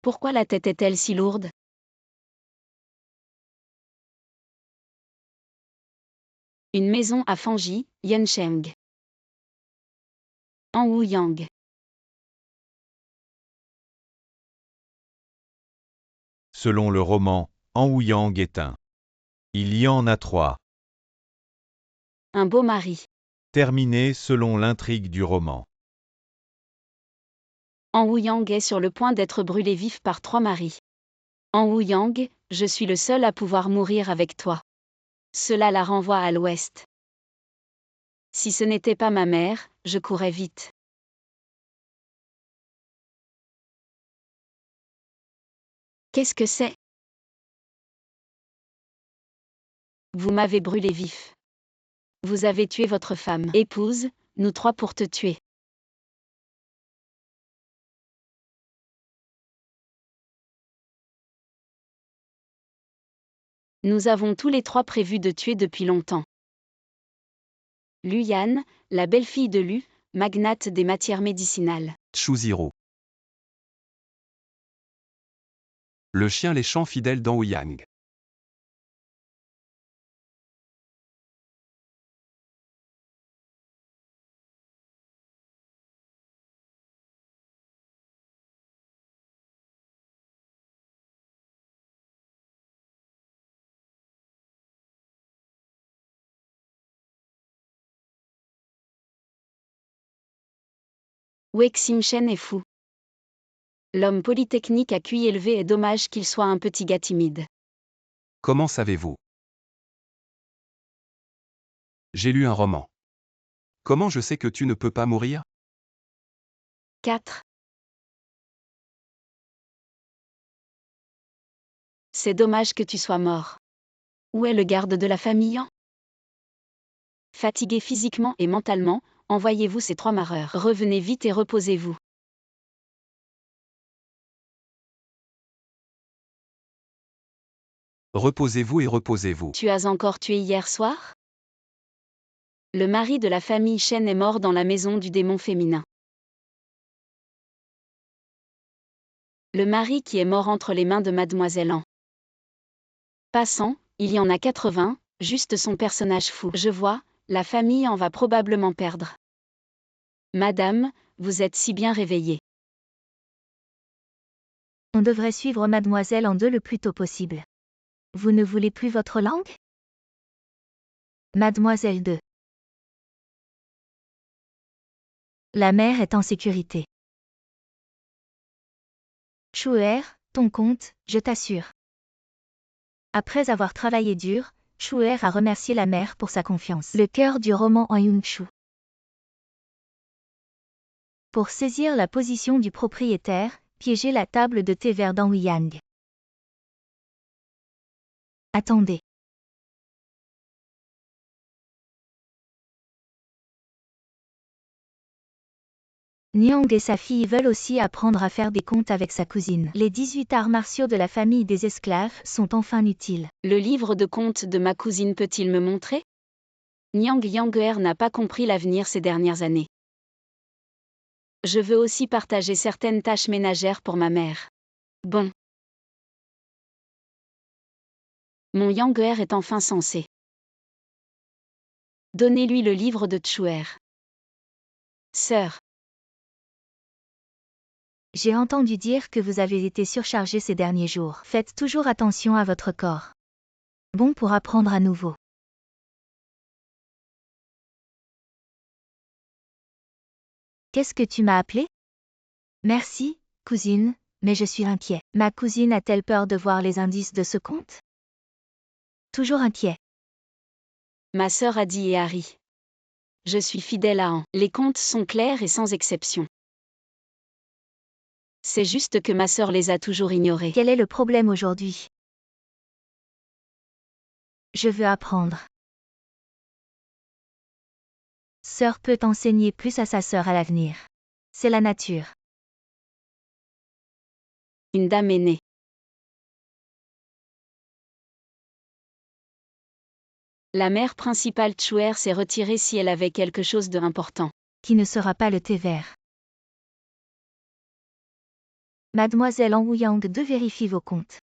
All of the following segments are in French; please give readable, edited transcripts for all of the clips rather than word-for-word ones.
Pourquoi la tête est-elle si lourde? Une maison à Fanji, Yuncheng. En Wuyang. Selon le roman, En Wuyang est un. Il y en a 3. Un beau mari. Terminé selon l'intrigue du roman. En Wuyang est sur le point d'être brûlé vif par 3 maris. En Wuyang, je suis le seul à pouvoir mourir avec toi. Cela la renvoie à l'ouest. Si ce n'était pas ma mère, je courais vite. Qu'est-ce que c'est? Vous m'avez brûlé vif. Vous avez tué votre femme, épouse, nous 3 pour te tuer. Nous avons tous les 3 prévu de tuer depuis longtemps. Luyan, la belle-fille de Lu, magnate des matières médicinales. Chuziro. Le chien léchant fidèle d'Anouyang. Wei Xingchen est fou. L'homme polytechnique à QI élevé est dommage qu'il soit un petit gars timide. Comment savez-vous? J'ai lu un roman. Comment je sais que tu ne peux pas mourir? 4. C'est dommage que tu sois mort. Où est le garde de la famille? Fatigué physiquement et mentalement, envoyez-vous ces 3 mareurs. Revenez vite et reposez-vous. Reposez-vous et reposez-vous. Tu as encore tué hier soir? Le mari de la famille Shen est mort dans la maison du démon féminin. Le mari qui est mort entre les mains de Mademoiselle An. Passant, il y en a 80, juste son personnage fou. Je vois, la famille en va probablement perdre. Madame, vous êtes si bien réveillée. On devrait suivre Mademoiselle en 2 le plus tôt possible. Vous ne voulez plus votre langue? Mademoiselle 2. La mère est en sécurité. Chuer, ton compte, je t'assure. Après avoir travaillé dur, Chuer a remercié la mère pour sa confiance. Le cœur du roman en Yunchu. Pour saisir la position du propriétaire, piégez la table de thé vert d'Anouyang. Attendez. Niang et sa fille veulent aussi apprendre à faire des comptes avec sa cousine. Les 18 arts martiaux de la famille des esclaves sont enfin utiles. Le livre de comptes de ma cousine peut-il me montrer? Niang Yang'er n'a pas compris l'avenir ces dernières années. Je veux aussi partager certaines tâches ménagères pour ma mère. Bon. Mon Yang'er est enfin sensé. Donnez-lui le livre de Chuer. Sœur. J'ai entendu dire que vous avez été surchargé ces derniers jours. Faites toujours attention à votre corps. Bon pour apprendre à nouveau. Qu'est-ce que tu m'as appelé? Merci, cousine, mais je suis inquiet. Ma cousine a-t-elle peur de voir les indices de ce compte? Toujours inquiet. Ma sœur a dit et Harry. Je suis fidèle à An. Les comptes sont clairs et sans exception. C'est juste que ma sœur les a toujours ignorés. Quel est le problème aujourd'hui? Je veux apprendre. Sœur peut enseigner plus à sa sœur à l'avenir. C'est la nature. Une dame est née. La mère principale Chuer s'est retirée si elle avait quelque chose de important. Qui ne sera pas le thé vert. Mademoiselle En Ouyang 2 vérifie vos comptes.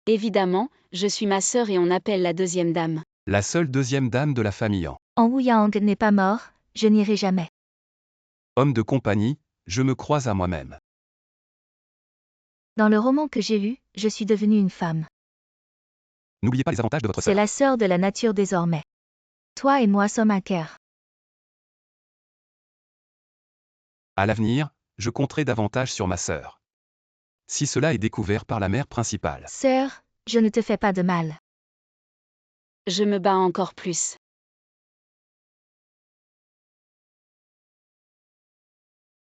Évidemment, je suis ma sœur et on appelle la deuxième dame. La seule deuxième dame de la famille En. En Ouyang n'est pas mort, je n'irai jamais. Homme de compagnie, je me crois à moi-même. Dans le roman que j'ai lu, je suis devenue une femme. N'oubliez pas les avantages de votre C'est sœur. la sœur de la nature désormais. Toi et moi sommes un cœur. À l'avenir, je compterai davantage sur ma sœur. Si cela est découvert par la mère principale. Sœur, je ne te fais pas de mal. Je me bats encore plus.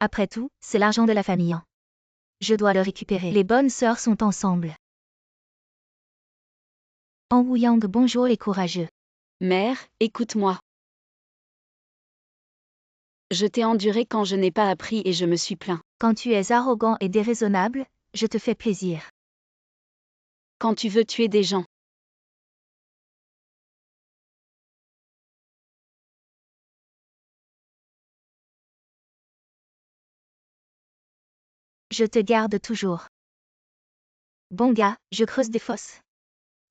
Après tout, c'est l'argent de la famille. Je dois le récupérer. Les bonnes sœurs sont ensemble. En Ouyang, bonjour les courageux. Mère, écoute-moi. Je t'ai enduré quand je n'ai pas appris et je me suis plaint. Quand tu es arrogant et déraisonnable, je te fais plaisir. Quand tu veux tuer des gens. Je te garde toujours. Bon gars, je creuse des fosses.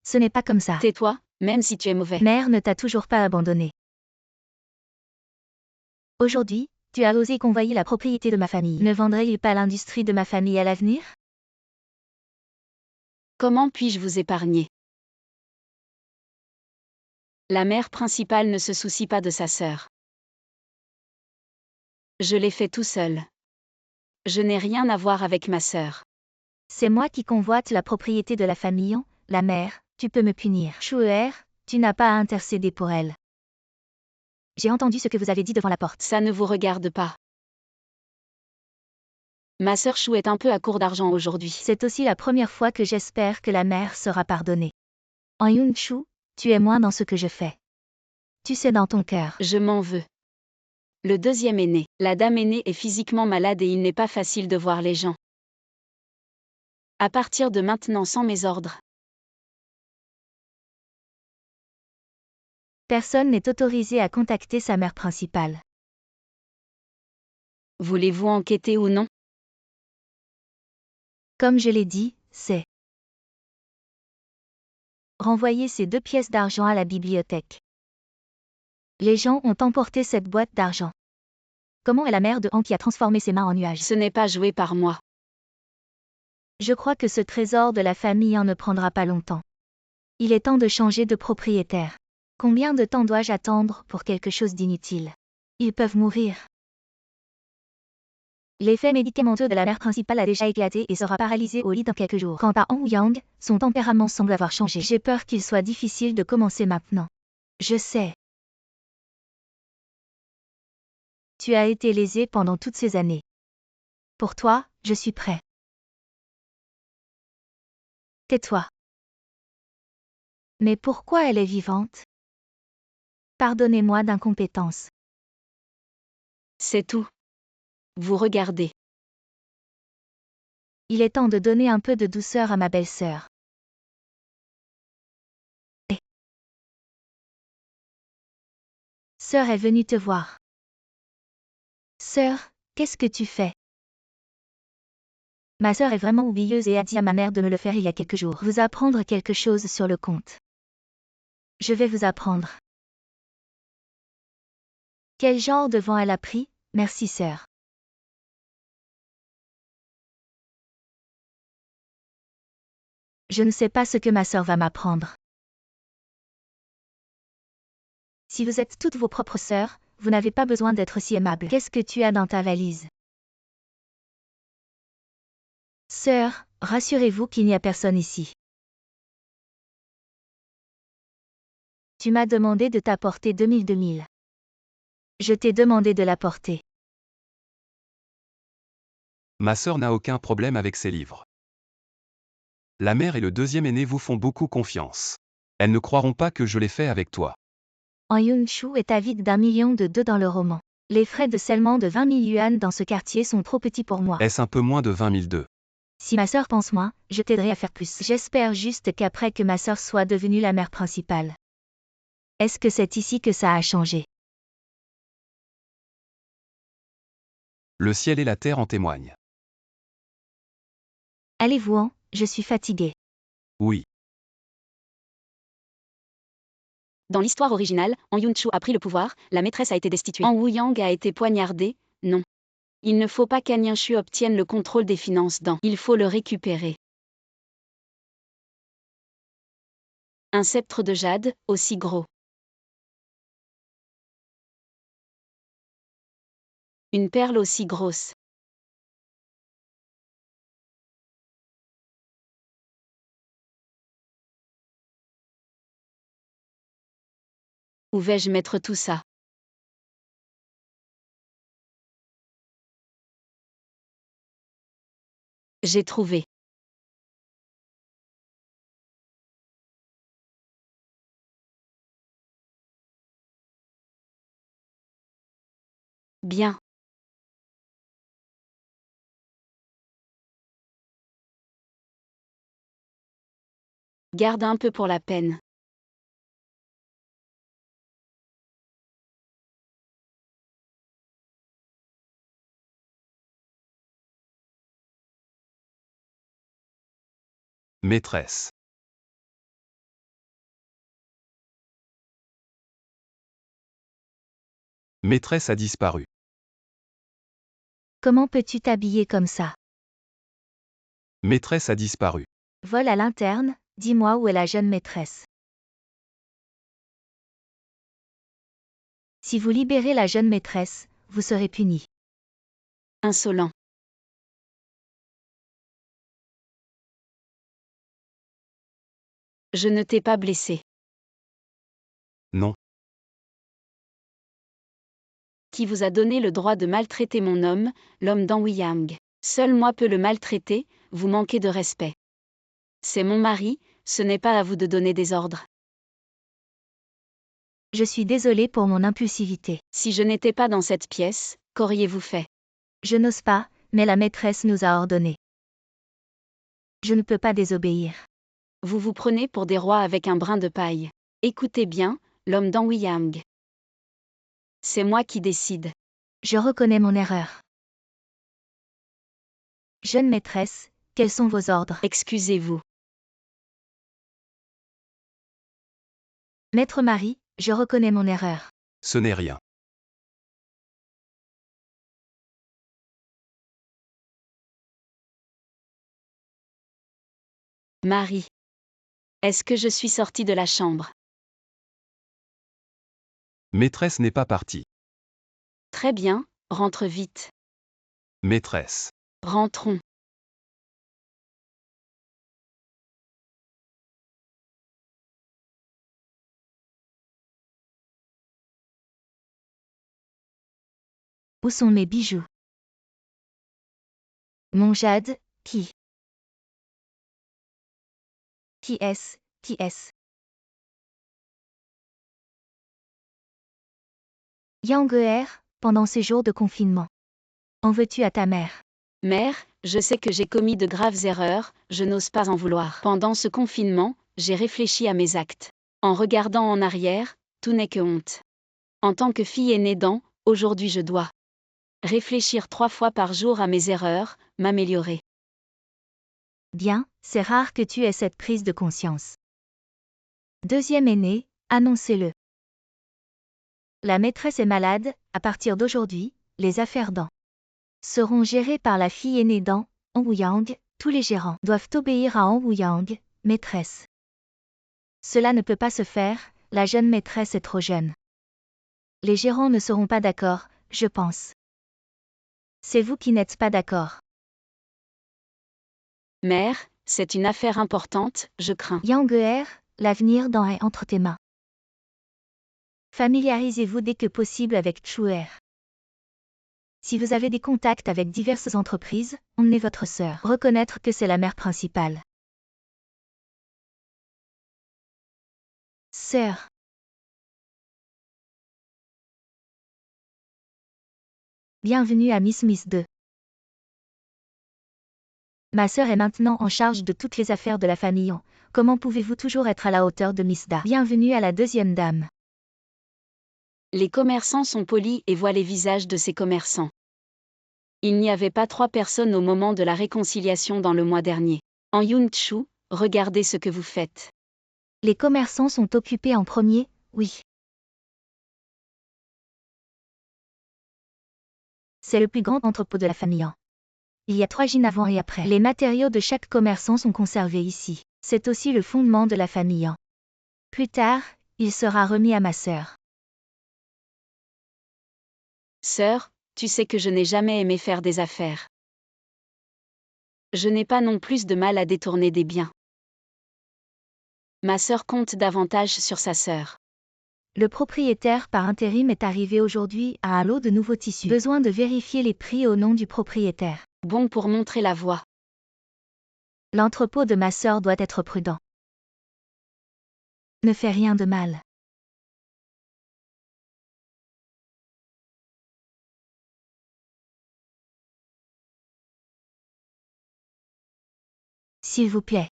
Ce n'est pas comme ça. Tais-toi, même si tu es mauvais. Mère ne t'a toujours pas abandonné. Aujourd'hui, tu as osé convoyer la propriété de ma famille. Ne vendrais-il pas l'industrie de ma famille à l'avenir? Comment puis-je vous épargner? La mère principale ne se soucie pas de sa sœur. Je l'ai fait tout seul. Je n'ai rien à voir avec ma sœur. C'est moi qui convoite la propriété de la famille, la mère, tu peux me punir. Chouer, tu n'as pas à intercéder pour elle. J'ai entendu ce que vous avez dit devant la porte. Ça ne vous regarde pas. Ma sœur Chou est un peu à court d'argent aujourd'hui. C'est aussi la première fois que j'espère que la mère sera pardonnée. En Yoon Chou, tu es moins dans ce que je fais. Tu sais dans ton cœur. Je m'en veux. Le deuxième aîné. La dame aînée est physiquement malade et il n'est pas facile de voir les gens. À partir de maintenant sans mes ordres. Personne n'est autorisé à contacter sa mère principale. Voulez-vous enquêter ou non? Comme je l'ai dit, c'est renvoyer ces 2 pièces d'argent à la bibliothèque. Les gens ont emporté cette boîte d'argent. Comment est la mère de Han qui a transformé ses mains en nuages? Ce n'est pas joué par moi. Je crois que ce trésor de la famille en ne prendra pas longtemps. Il est temps de changer de propriétaire. Combien de temps dois-je attendre pour quelque chose d'inutile? Ils peuvent mourir. L'effet médicamenteux de la mère principale a déjà éclaté et sera paralysé au lit dans quelques jours. Quant à En Ouyang, son tempérament semble avoir changé. J'ai peur qu'il soit difficile de commencer maintenant. Je sais. Tu as été lésé pendant toutes ces années. Pour toi, je suis prêt. Tais-toi. Mais pourquoi elle est vivante? Pardonnez-moi d'incompétence. C'est tout. Vous regardez. Il est temps de donner un peu de douceur à ma belle-sœur. Sœur est venue te voir. Sœur, qu'est-ce que tu fais? Ma sœur est vraiment oublieuse et a dit à ma mère de me le faire il y a quelques jours. Vous apprendre quelque chose sur le compte. Je vais vous apprendre. Quel genre de vent elle a pris? Merci sœur. Je ne sais pas ce que ma sœur va m'apprendre. Si vous êtes toutes vos propres sœurs, vous n'avez pas besoin d'être si aimable. Qu'est-ce que tu as dans ta valise? Sœur, rassurez-vous qu'il n'y a personne ici. Tu m'as demandé de t'apporter 2000. Je t'ai demandé de l'apporter. Ma sœur n'a aucun problème avec ses livres. La mère et le deuxième aîné vous font beaucoup confiance. Elles ne croiront pas que je l'ai fait avec toi. En Yoon Chou est avide d'1 million de $2 dans le roman. Les frais de scellement de 20 000 yuan dans ce quartier sont trop petits pour moi. Est-ce un peu moins de 20 000 2? Si ma sœur pense moins, je t'aiderai à faire plus. J'espère juste qu'après que ma sœur soit devenue la mère principale, Est-ce que c'est ici que ça a changé? Le ciel et la terre en témoignent. Allez-vous-en, je suis fatiguée. Oui. Dans l'histoire originale, En Yun-Chu a pris le pouvoir, la maîtresse a été destituée. En Woo-Yang a été poignardé, non. Il ne faut pas qu'An Yin-Shu obtienne le contrôle des finances dans. Il faut le récupérer. Un sceptre de jade, aussi gros. Une perle aussi grosse. Où vais-je mettre tout ça? J'ai trouvé. Bien. Garde un peu pour la peine. Maîtresse. Maîtresse a disparu. Comment peux-tu t'habiller comme ça? Maîtresse a disparu. Vol à l'interne, dis-moi où est la jeune maîtresse. Si vous libérez la jeune maîtresse, vous serez puni. Insolent. Je ne t'ai pas blessé. Non. Qui vous a donné le droit de maltraiter mon homme, l'homme d'An Woo-Yang? Seul moi peux le maltraiter, vous manquez de respect. C'est mon mari, ce n'est pas à vous de donner des ordres. Je suis désolée pour mon impulsivité. Si je n'étais pas dans cette pièce, qu'auriez-vous fait? Je n'ose pas, mais la maîtresse nous a ordonné. Je ne peux pas désobéir. Vous vous prenez pour des rois avec un brin de paille. Écoutez bien, l'homme d'An Woo-Yang. C'est moi qui décide. Je reconnais mon erreur. Jeune maîtresse, quels sont vos ordres? Excusez-vous. Maître Marie, je reconnais mon erreur. Ce n'est rien. Marie. Est-ce que je suis sortie de la chambre? Maîtresse n'est pas partie. Très bien, rentre vite. Maîtresse. Rentrons. Où sont mes bijoux? Mon jade, qui? Qui est-ce? Qui est-ce? Yang Geer, pendant ces jours de confinement. En veux-tu à ta mère? Mère, je sais que j'ai commis de graves erreurs, je n'ose pas en vouloir. Pendant ce confinement, j'ai réfléchi à mes actes. En regardant en arrière, tout n'est que honte. En tant que fille aînée d'An, aujourd'hui je dois réfléchir 3 fois par jour à mes erreurs, m'améliorer. Bien, c'est rare que tu aies cette prise de conscience. Deuxième aîné, annoncez-le. La maîtresse est malade, à partir d'aujourd'hui, les affaires d'An seront gérées par la fille aînée d'An, An Woo-Yang, tous les gérants doivent obéir à An Woo-Yang, maîtresse. Cela ne peut pas se faire, la jeune maîtresse est trop jeune. Les gérants ne seront pas d'accord, je pense. C'est vous qui n'êtes pas d'accord. Mère, c'est une affaire importante, je crains. Yang Geer, l'avenir d'An est entre tes mains. Familiarisez-vous dès que possible avec Chuer. Si vous avez des contacts avec diverses entreprises, emmenez votre sœur. Reconnaître que c'est la mère principale. Sœur. Bienvenue à Miss 2. Ma sœur est maintenant en charge de toutes les affaires de la famille. Comment pouvez-vous toujours être à la hauteur de Miss Da? Bienvenue à la deuxième dame. Les commerçants sont polis et voient les visages de ces commerçants. Il n'y avait pas 3 personnes au moment de la réconciliation dans le mois dernier. En Yun-Chu, regardez ce que vous faites. Les commerçants sont occupés en premier, oui. C'est le plus grand entrepôt de la famille. Il y a 3 jeans avant et après. Les matériaux de chaque commerçant sont conservés ici. C'est aussi le fondement de la famille. Plus tard, il sera remis à ma sœur. Sœur, tu sais que je n'ai jamais aimé faire des affaires. Je n'ai pas non plus de mal à détourner des biens. Ma sœur compte davantage sur sa sœur. Le propriétaire par intérim est arrivé aujourd'hui à un lot de nouveaux tissus. Besoin de vérifier les prix au nom du propriétaire. Bon pour montrer la voie. L'entrepôt de ma sœur doit être prudent. Ne fais rien de mal. S'il vous plaît.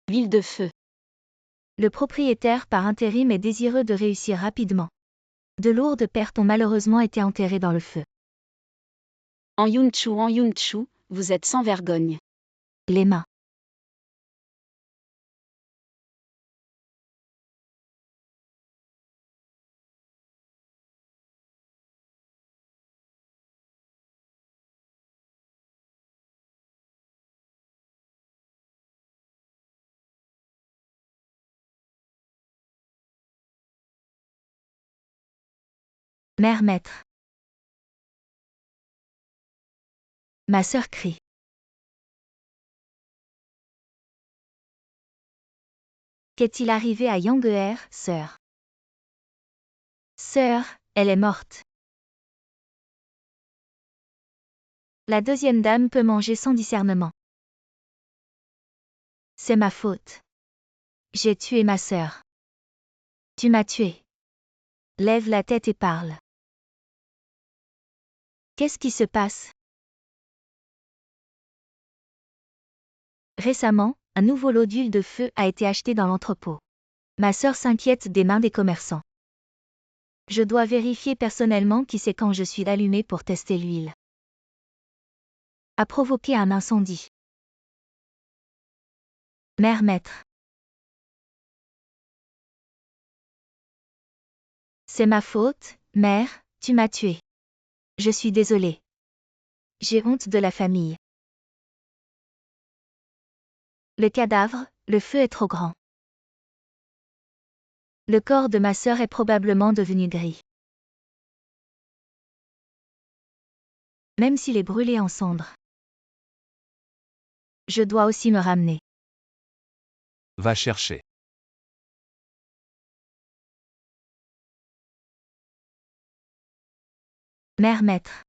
L'huile de feu. Le propriétaire par intérim est désireux de réussir rapidement. De lourdes pertes ont malheureusement été enterrées dans le feu. En Yun-Chu, vous êtes sans vergogne. Les mains. Mère maître. Ma sœur crie. Qu'est-il arrivé à Yang-er, sœur? Sœur, elle est morte. La deuxième dame peut manger sans discernement. C'est ma faute. J'ai tué ma sœur. Tu m'as tué. Lève la tête et parle. Qu'est-ce qui se passe? Récemment, un nouveau lot d'huile de feu a été acheté dans l'entrepôt. Ma sœur s'inquiète des mains des commerçants. Je dois vérifier personnellement qui c'est quand je suis allumé pour tester l'huile. A provoqué un incendie. Mère maître. C'est ma faute, mère, tu m'as tué. Je suis désolée. J'ai honte de la famille. Le cadavre, le feu est trop grand. Le corps de ma sœur est probablement devenu gris. Même s'il est brûlé en cendres. Je dois aussi me ramener. Va chercher. Mère maître.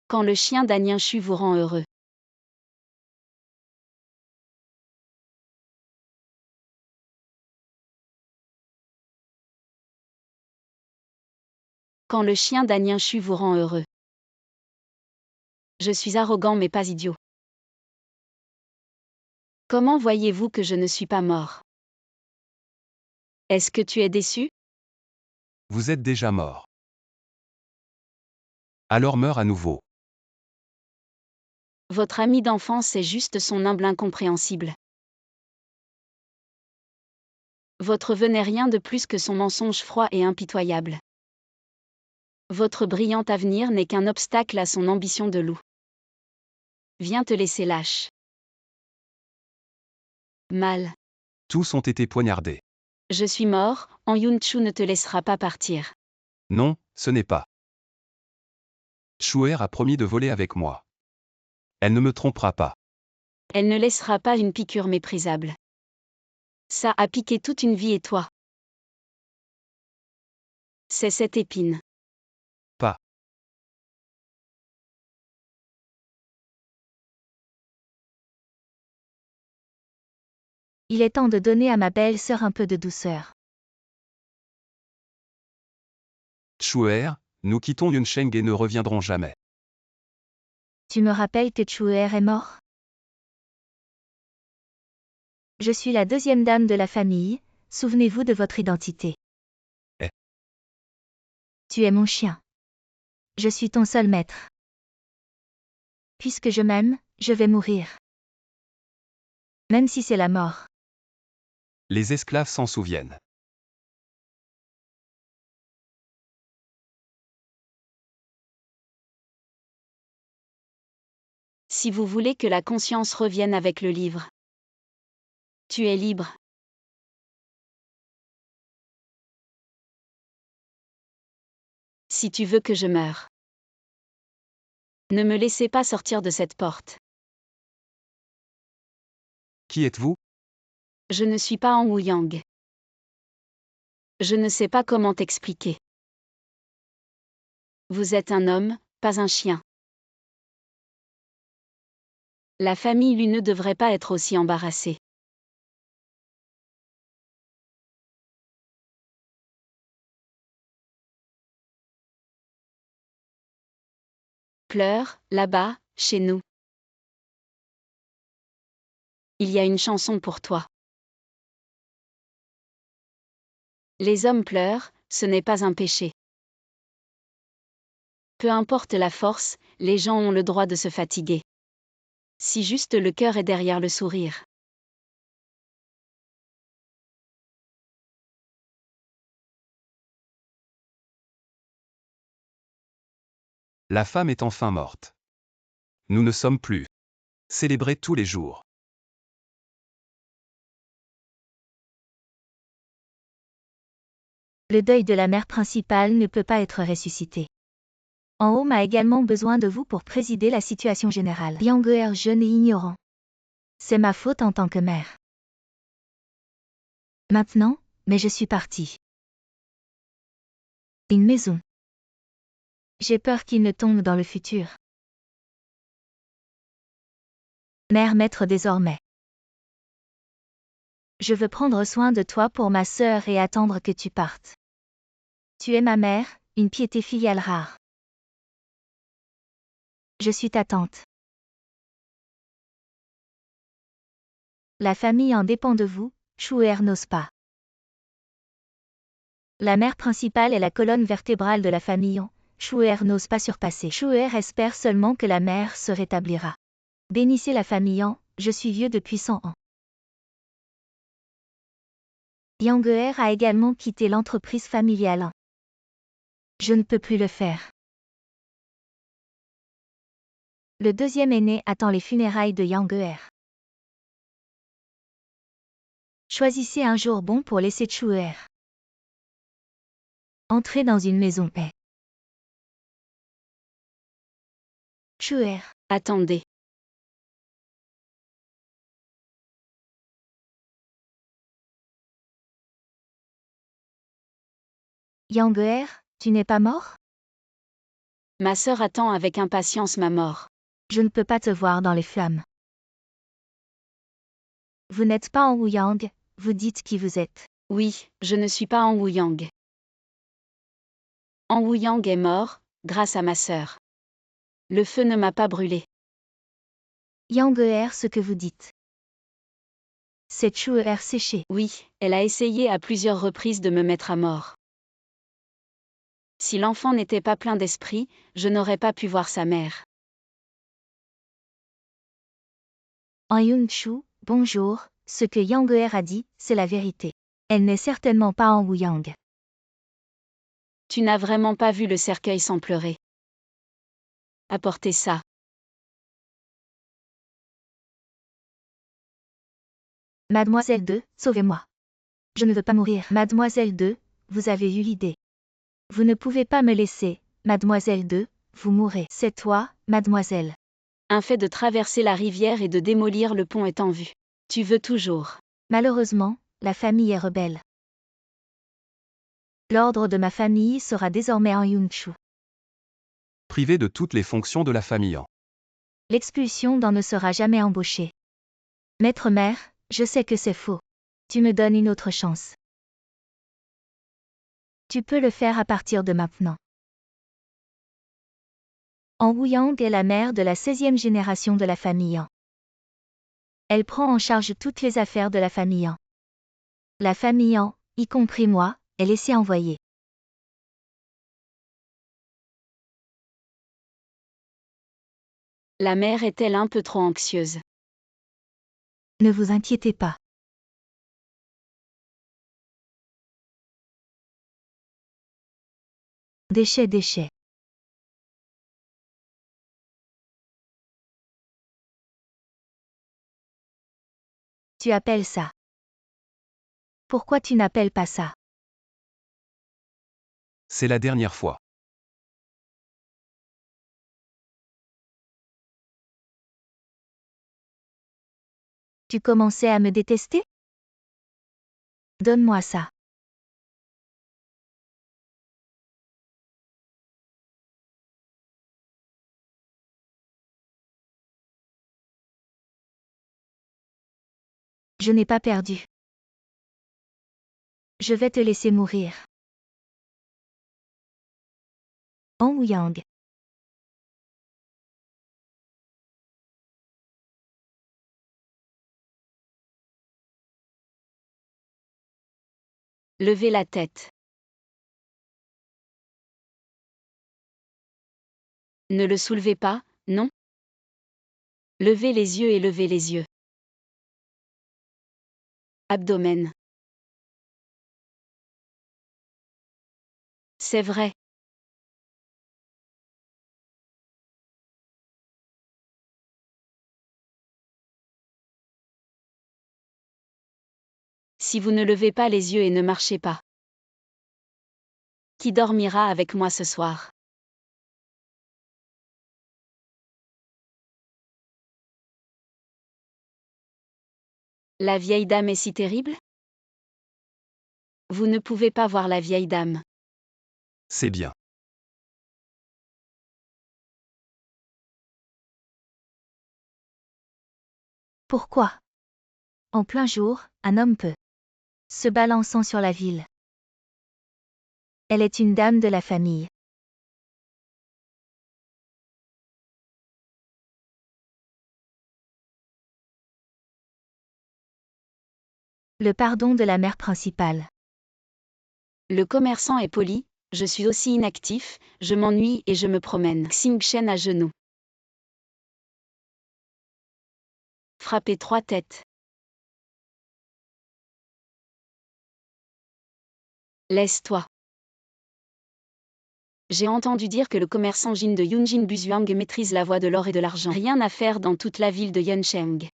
Quand le chien d'Anienshu vous rend heureux. Quand le chien d'Anienshu vous rend heureux. Je suis arrogant mais pas idiot. Comment voyez-vous que je ne suis pas mort? Est-ce que tu es déçu? Vous êtes déjà mort. Alors meurs à nouveau. Votre ami d'enfance est juste son humble incompréhensible. Votre vœu n'est rien de plus que son mensonge froid et impitoyable. Votre brillant avenir n'est qu'un obstacle à son ambition de loup. Viens te laisser lâche. Mal. Tous ont été poignardés. Je suis mort, En Yun-Chu ne te laissera pas partir. Non, ce n'est pas. Shuer a promis de voler avec moi. Elle ne me trompera pas. Elle ne laissera pas une piqûre méprisable. Ça a piqué toute une vie et toi. C'est cette épine. Pas. Il est temps de donner à ma belle-sœur un peu de douceur. Chuer, nous quittons Yunsheng et ne reviendrons jamais. Tu me rappelles que Chuer est mort? Je suis la deuxième dame de la famille, souvenez-vous de votre identité. Eh. Tu es mon chien. Je suis ton seul maître. Puisque je m'aime, je vais mourir. Même si c'est la mort. Les esclaves s'en souviennent. Si vous voulez que la conscience revienne avec le livre. Tu es libre. Si tu veux que je meure. Ne me laissez pas sortir de cette porte. Qui êtes-vous? Je ne suis pas en Wu-Yang. Je ne sais pas comment t'expliquer. Vous êtes un homme, pas un chien. La famille lui ne devrait pas être aussi embarrassée. Pleure, là-bas, chez nous. Il y a une chanson pour toi. Les hommes pleurent, ce n'est pas un péché. Peu importe la force, les gens ont le droit de se fatiguer. Si juste le cœur est derrière le sourire. La femme est enfin morte. Nous ne sommes plus célébrés tous les jours. Le deuil de la mère principale ne peut pas être ressuscité. En haut a également besoin de vous pour présider la situation générale. Yang jeune et ignorant. C'est ma faute en tant que mère. Maintenant, mais je suis partie. Une maison. J'ai peur qu'il ne tombe dans le futur. Mère maître désormais. Je veux prendre soin de toi pour ma sœur et attendre que tu partes. Tu es ma mère, une piété filiale rare. Je suis ta tante. La famille en dépend de vous, Chuer n'ose pas. La mère principale est la colonne vertébrale de la famille. Chuer n'ose pas surpasser. Chuer espère seulement que la mère se rétablira. Bénissez la famille. Je suis vieux depuis 100 ans. Yang a également quitté l'entreprise familiale. Je ne peux plus le faire. Le deuxième aîné attend les funérailles de Yang. Choisissez un jour bon pour laisser Chuer. Entrez dans une maison paix. Chuer. Attendez. Yang, tu n'es pas mort? Ma sœur attend avec impatience ma mort. Je ne peux pas te voir dans les flammes. Vous n'êtes pas en Wu-Yang, vous dites qui vous êtes. Oui, je ne suis pas en Wu-Yang. En Wu-Yang est mort, grâce à ma sœur. Le feu ne m'a pas brûlé. Yang, ce que vous dites. C'est Chuer séché. Oui, elle a essayé à plusieurs reprises de me mettre à mort. Si l'enfant n'était pas plein d'esprit, je n'aurais pas pu voir sa mère. En Yun-Chu, bonjour, ce que Yang a dit, c'est la vérité. Elle n'est certainement pas en Wu-Yang. Tu n'as vraiment pas vu le cercueil sans pleurer. Apportez ça. Mademoiselle 2, sauvez-moi. Je ne veux pas mourir. Mademoiselle 2, vous avez eu l'idée. Vous ne pouvez pas me laisser, Mademoiselle 2, vous mourrez. C'est toi, Mademoiselle. Un fait de traverser la rivière et de démolir le pont est en vue. Tu veux toujours. Malheureusement, la famille est rebelle. L'ordre de ma famille sera désormais en Yunchu. Privé de toutes les fonctions de la famille. L'expulsion d'en ne sera jamais embauchée. Maître mère, je sais que c'est faux. Tu me donnes une autre chance. Tu peux le faire à partir de maintenant. En Wuyang est la mère de la 16e génération de la famille. Elle prend en charge toutes les affaires de la famille. La famille, y compris moi, est laissée envoyer. La mère est-elle un peu trop anxieuse? Ne vous inquiétez pas. Déchets. Tu appelles ça? Pourquoi tu n'appelles pas ça? C'est la dernière fois. Tu commençais à me détester? Donne-moi ça. Je n'ai pas perdu. Je vais te laisser mourir. En Wuyang. Levez la tête. Ne le soulevez pas, non? Levez les yeux et levez les yeux. Abdomen. C'est vrai. Si vous ne levez pas les yeux et ne marchez pas. Qui dormira avec moi ce soir? La vieille dame est si terrible? Vous ne pouvez pas voir la vieille dame. C'est bien. Pourquoi? En plein jour, un homme peut se balançant sur la ville. Elle est une dame de la famille. Le pardon de la mère principale. Le commerçant est poli, je suis aussi inactif, je m'ennuie et je me promène. Xingchen à genoux. Frapper 3 têtes. Laisse-toi. J'ai entendu dire que le commerçant Jin de Yunjin Buzuang maîtrise la voie de l'or et de l'argent. Rien à faire dans toute la ville de Yuncheng.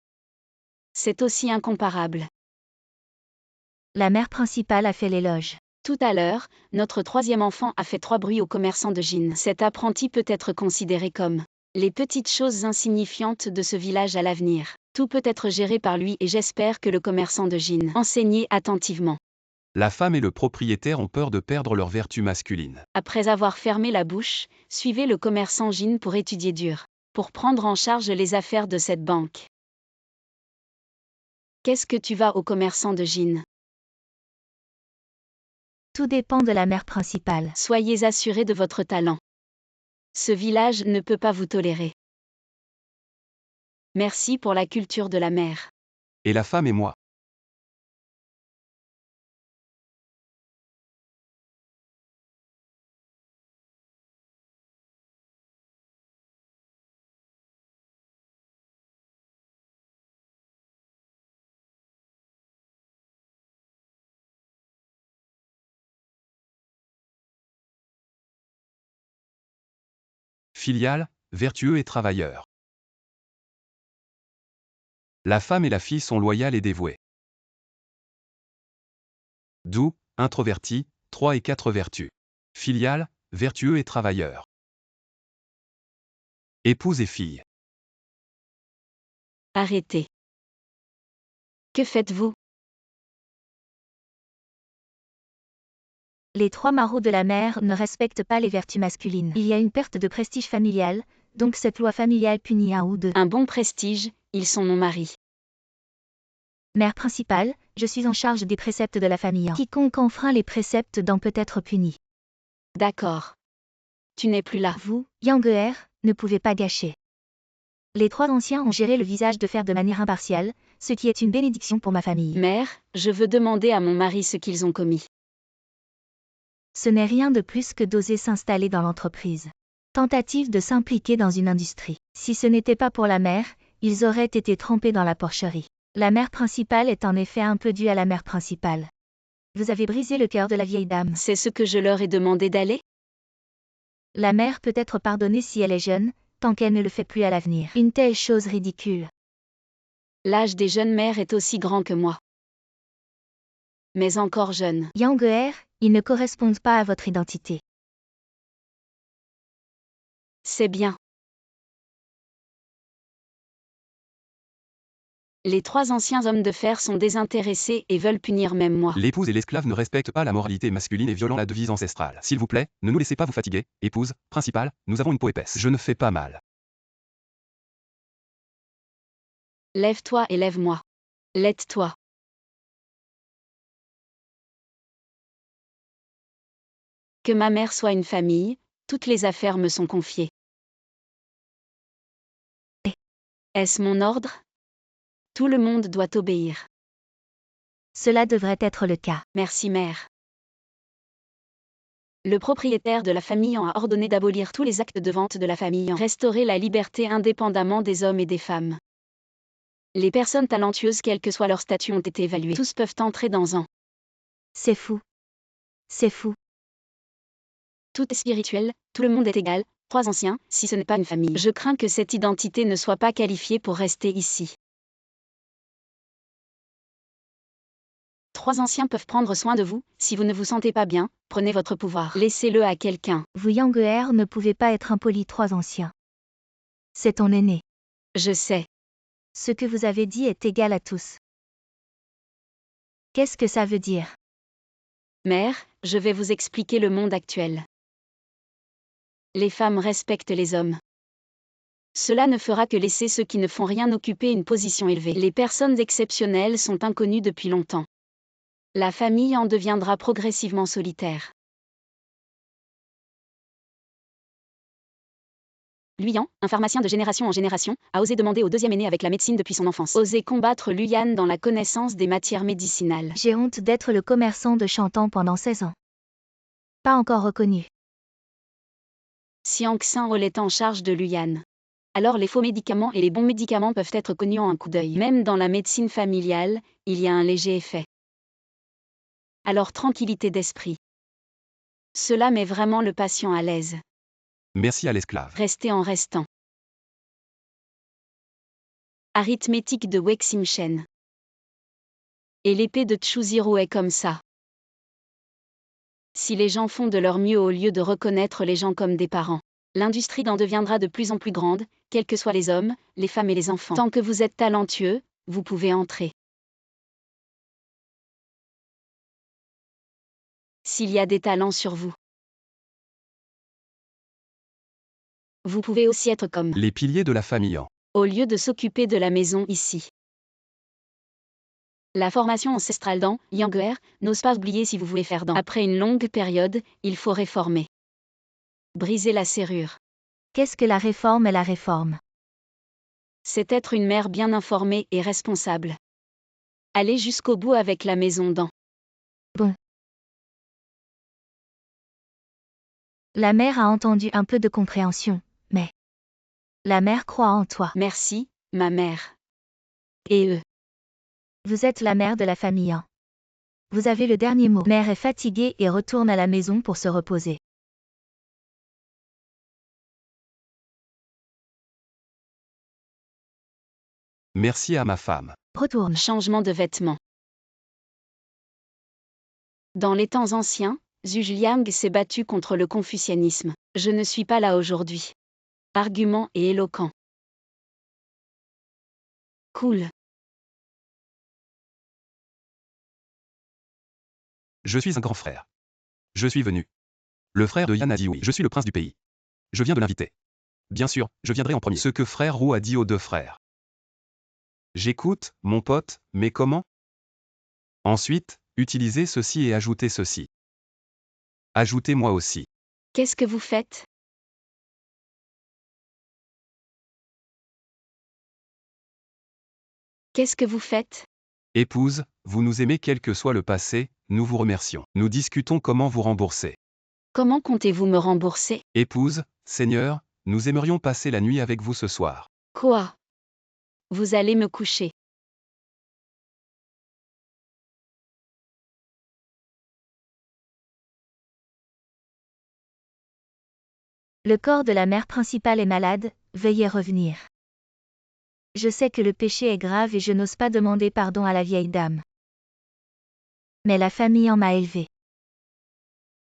C'est aussi incomparable. La mère principale a fait l'éloge. Tout à l'heure, notre 3e enfant a fait 3 bruits au commerçant de Jin. Cet apprenti peut être considéré comme les petites choses insignifiantes de ce village à l'avenir. Tout peut être géré par lui et j'espère que le commerçant de Jin enseignez attentivement. La femme et le propriétaire ont peur de perdre leur vertu masculine. Après avoir fermé la bouche, suivez le commerçant Jin pour étudier dur, pour prendre en charge les affaires de cette banque. Qu'est-ce que tu vas au commerçant de Jin? Tout dépend de la mère principale. Soyez assurés de votre talent. Ce village ne peut pas vous tolérer. Merci pour la culture de la mère. Et la femme et moi. Filiale, vertueux et travailleur. La femme et la fille sont loyales et dévouées. Doux, introverti, 3 et 4 vertus. Filiale, vertueux et travailleur. Épouse et fille. Arrêtez. Que faites-vous? Les 3 marauds de la mère ne respectent pas les vertus masculines. Il y a une perte de prestige familial, donc cette loi familiale punit un ou deux. Un bon prestige, ils sont mon mari. Mère principale, je suis en charge des préceptes de la famille. Quiconque enfreint les préceptes d'en peut être puni. D'accord. Tu n'es plus là. Vous, Yang-er, ne pouvez pas gâcher. Les 3 anciens ont géré le visage de fer de manière impartiale, ce qui est une bénédiction pour ma famille. Mère, je veux demander à mon mari ce qu'ils ont commis. Ce n'est rien de plus que d'oser s'installer dans l'entreprise. Tentative de s'impliquer dans une industrie. Si ce n'était pas pour la mère, ils auraient été trempés dans la porcherie. La mère principale est en effet un peu due à la mère principale. Vous avez brisé le cœur de la vieille dame. C'est ce que je leur ai demandé d'aller? La mère peut être pardonnée si elle est jeune, tant qu'elle ne le fait plus à l'avenir. Une telle chose ridicule. L'âge des jeunes mères est aussi grand que moi. Mais encore jeune. Yang-er, ils ne correspondent pas à votre identité. C'est bien. Les 3 anciens hommes de fer sont désintéressés et veulent punir même moi. L'épouse et l'esclave ne respectent pas la moralité masculine et violent la devise ancestrale. S'il vous plaît, ne nous laissez pas vous fatiguer. Épouse, principale, nous avons une peau épaisse. Je ne fais pas mal. Lève-toi et lève-moi. Laide-toi. Que ma mère soit une famille, toutes les affaires me sont confiées. Est-ce mon ordre? Tout le monde doit obéir. Cela devrait être le cas. Merci mère. Le propriétaire de la famille en a ordonné d'abolir tous les actes de vente de la famille en restaurer la liberté indépendamment des hommes et des femmes. Les personnes talentueuses quel que soit leur statut ont été évaluées. Tous peuvent entrer dans un. C'est fou. C'est fou. Tout est spirituel, tout le monde est égal, 3 anciens, si ce n'est pas une famille. Je crains que cette identité ne soit pas qualifiée pour rester ici. 3 anciens peuvent prendre soin de vous, si vous ne vous sentez pas bien, prenez votre pouvoir. Laissez-le à quelqu'un. Vous Yang-er ne pouvez pas être impoli 3 anciens. C'est ton aîné. Je sais. Ce que vous avez dit est égal à tous. Qu'est-ce que ça veut dire? Mère, je vais vous expliquer le monde actuel. Les femmes respectent les hommes. Cela ne fera que laisser ceux qui ne font rien occuper une position élevée. Les personnes exceptionnelles sont inconnues depuis longtemps. La famille en deviendra progressivement solitaire. Luyan, un pharmacien de génération en génération, a osé demander au 2e aîné avec la médecine depuis son enfance. Oser combattre Luyan dans la connaissance des matières médicinales. J'ai honte d'être le commerçant de Chantan pendant 16 ans. Pas encore reconnu. Xiang Xin est en charge de Luyan. Alors les faux médicaments et les bons médicaments peuvent être connus en un coup d'œil. Même dans la médecine familiale, il y a un léger effet. Alors tranquillité d'esprit. Cela met vraiment le patient à l'aise. Merci à l'esclave. Restez en restant. Arithmétique de Wexim Shen. Et l'épée de Chuziro est comme ça. Si les gens font de leur mieux au lieu de reconnaître les gens comme des parents, l'industrie en deviendra de plus en plus grande, quels que soient les hommes, les femmes et les enfants. Tant que vous êtes talentueux, vous pouvez entrer. S'il y a des talents sur vous, vous pouvez aussi être comme, Les piliers de la famille en. au lieu de s'occuper de la maison ici. La formation ancestrale dans Yang-er, n'ose pas oublier si vous voulez faire dans. Après une longue période, il faut réformer. Briser la serrure. Qu'est-ce que la réforme est la réforme? C'est être une mère bien informée et responsable. Aller jusqu'au bout avec la maison dans. Bon. La mère a entendu un peu de compréhension, mais... La mère croit en toi. Merci, ma mère. Et eux. Vous êtes la mère de la famille. Vous avez le dernier mot. Mère est fatiguée et retourne à la maison pour se reposer. Merci à ma femme. Retourne. Changement de vêtements. Dans les temps anciens, Zhu Liang s'est battu contre le confucianisme. Je ne suis pas là aujourd'hui. Argument et éloquent. Cool. Je suis un grand frère. Je suis venu. Le frère de Yann a dit oui. Je suis le prince du pays. Je viens de l'inviter. Bien sûr, je viendrai en premier. Ce que frère Roux a dit aux deux frères. J'écoute, mon pote, mais comment? Ensuite, utilisez ceci et ajoutez ceci. Ajoutez-moi aussi. Qu'est-ce que vous faites? Qu'est-ce que vous faites? Épouse, vous nous aimez quel que soit le passé, nous vous remercions. Nous discutons comment vous rembourser. Comment comptez-vous me rembourser? Épouse, Seigneur, nous aimerions passer la nuit avec vous ce soir. Quoi? Vous allez me coucher. Le corps de la mère principale est malade, veuillez revenir. Je sais que le péché est grave et je n'ose pas demander pardon à la vieille dame. Mais la famille en m'a élevé.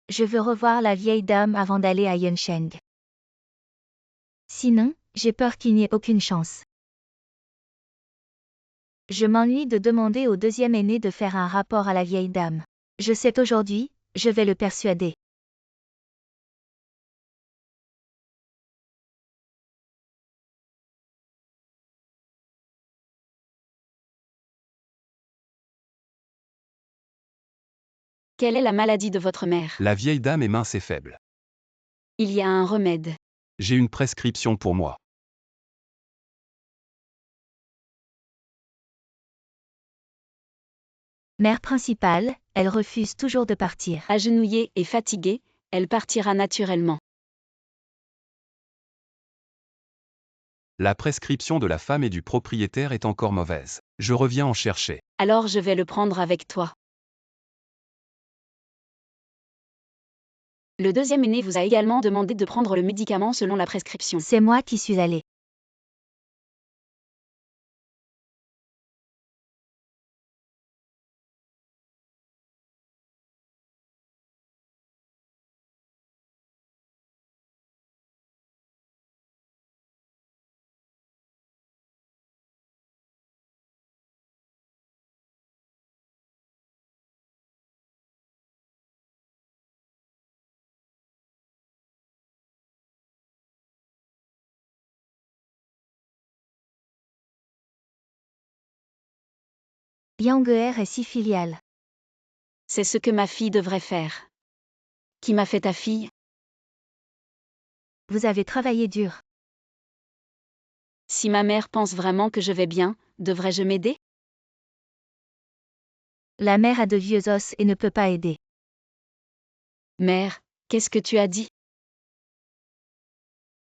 Je veux revoir la vieille dame avant d'aller à Yunsheng. Sinon, j'ai peur qu'il n'y ait aucune chance. Je m'ennuie de demander au deuxième aîné de faire un rapport à la vieille dame. Je sais aujourd'hui, je vais le persuader. Quelle est la maladie de votre mère? La vieille dame est mince et faible. Il y a un remède. J'ai une prescription pour moi. Mère principale, elle refuse toujours de partir. Agenouillée et fatiguée, elle partira naturellement. La prescription de la femme et du propriétaire est encore mauvaise. Je reviens en chercher. Alors je vais le prendre avec toi. Le deuxième aîné vous a également demandé de prendre le médicament selon la prescription. C'est moi qui suis allée. Yang'er est si filiale. C'est ce que ma fille devrait faire. Qui m'a fait ta fille? Vous avez travaillé dur. Si ma mère pense vraiment que je vais bien, devrais-je m'aider? La mère a de vieux os et ne peut pas aider. Mère, qu'est-ce que tu as dit?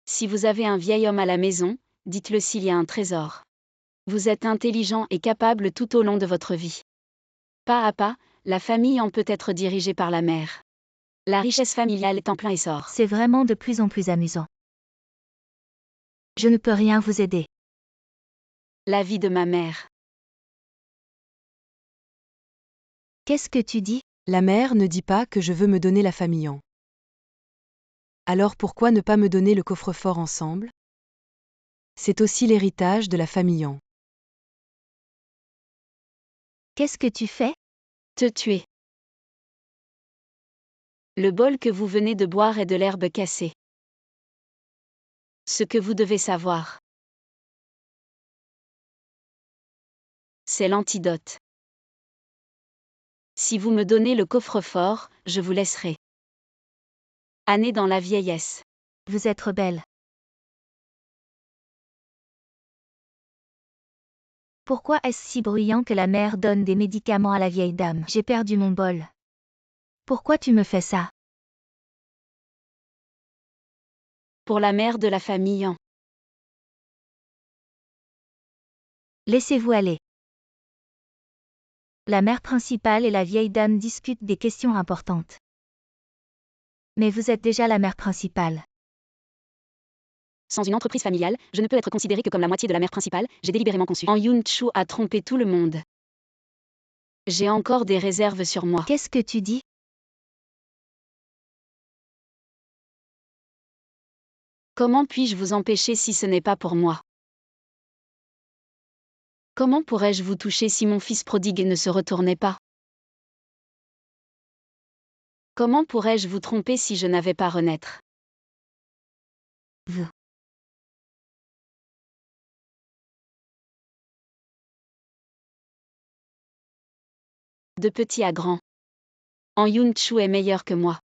Si vous avez un vieil homme à la maison, dites-le s'il y a un trésor. Vous êtes intelligent et capable tout au long de votre vie. Pas à pas, la famille en peut être dirigée par la mère. La richesse familiale est en plein essor. C'est vraiment de plus en plus amusant. Je ne peux rien vous aider. La vie de ma mère. Qu'est-ce que tu dis? La mère ne dit pas que je veux me donner la famille en. Alors pourquoi ne pas me donner le coffre-fort ensemble? C'est aussi l'héritage de la famille en. Qu'est-ce que tu fais? Te tuer. Le bol que vous venez de boire est de l'herbe cassée. Ce que vous devez savoir. C'est l'antidote. Si vous me donnez le coffre-fort, je vous laisserai. Année dans la vieillesse. Vous êtes rebelle. Pourquoi est-ce si bruyant que la mère donne des médicaments à la vieille dame? J'ai perdu mon bol. Pourquoi tu me fais ça? Pour la mère de la famille en. Laissez-vous aller. La mère principale et la vieille dame discutent des questions importantes. Mais vous êtes déjà la mère principale. Sans une entreprise familiale, je ne peux être considérée que comme la moitié de la mère principale, j'ai délibérément conçu. En Yun-Chu a trompé tout le monde. J'ai encore des réserves sur moi. Qu'est-ce que tu dis? Comment puis-je vous empêcher si ce n'est pas pour moi? Comment pourrais-je vous toucher si mon fils prodigue ne se retournait pas? Comment pourrais-je vous tromper si je n'avais pas renaître? Vous. De petit à grand. En Yun-Chu est meilleur que moi.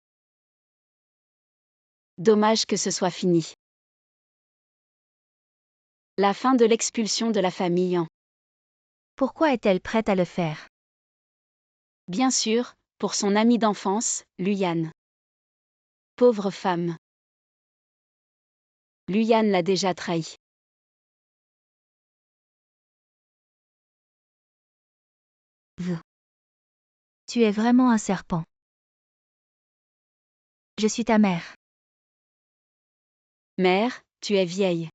Dommage que ce soit fini. La fin de l'expulsion de la famille en. Pourquoi est-elle prête à le faire? Bien sûr, pour son amie d'enfance, Luyan. Pauvre femme. Luyan l'a déjà trahi. Vous. Tu es vraiment un serpent. Je suis ta mère. Mère, tu es vieille.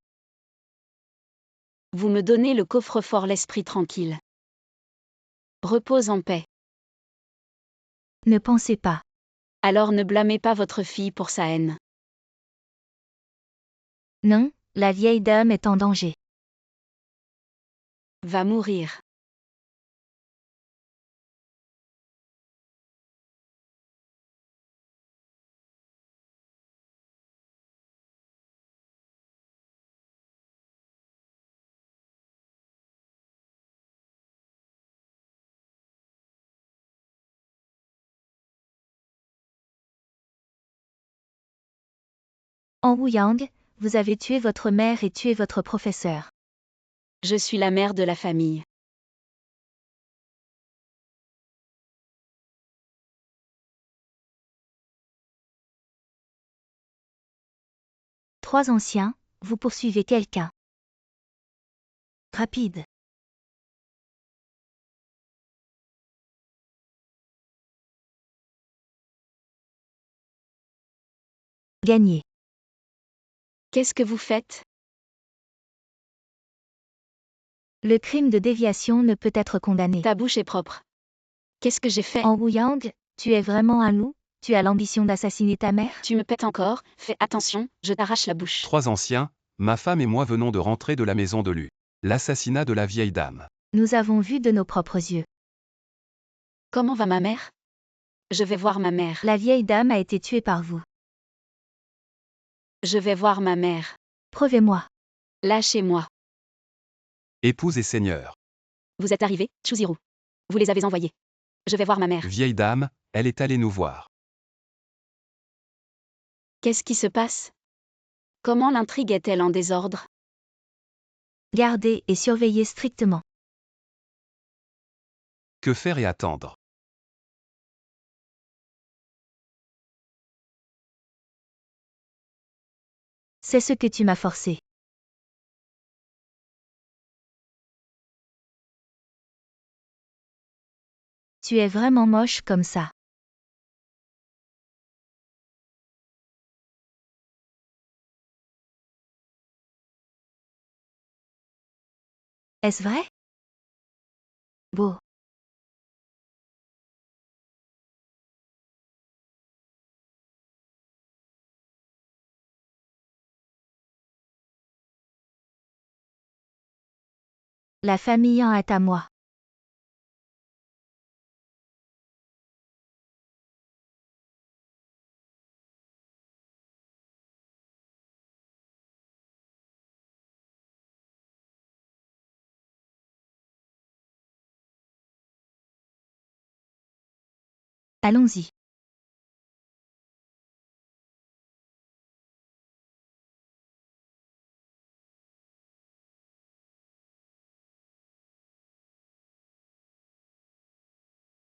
Vous me donnez le coffre-fort l'esprit tranquille. Repose en paix. Ne pensez pas. Alors ne blâmez pas votre fille pour sa haine. Non, la vieille dame est en danger. Va mourir. En Wuyang, vous avez tué votre mère et tué votre professeur. Je suis la mère de la famille. Trois anciens, vous poursuivez quelqu'un. Rapide. Gagné. Qu'est-ce que vous faites? Le crime de déviation ne peut être condamné. Ta bouche est propre. Qu'est-ce que j'ai fait? En Wuyang, tu es vraiment un loup? Tu as l'ambition d'assassiner ta mère? Tu me pètes encore, fais attention, je t'arrache la bouche. Trois anciens, ma femme et moi venons de rentrer de la maison de Lu. L'assassinat de la vieille dame. Nous avons vu de nos propres yeux. Comment va ma mère? Je vais voir ma mère. La vieille dame a été tuée par vous. Je vais voir ma mère. Prouvez-moi. Lâchez-moi. Épouse et seigneur. Vous êtes arrivés, Chuzuru. Vous les avez envoyés. Je vais voir ma mère. Vieille dame, elle est allée nous voir. Qu'est-ce qui se passe? Comment l'intrigue est-elle en désordre? Gardez et surveillez strictement. Que faire et attendre? C'est ce que tu m'as forcé. Tu es vraiment moche comme ça. Est-ce vrai? Beau. La famille en est à moi. Allons-y.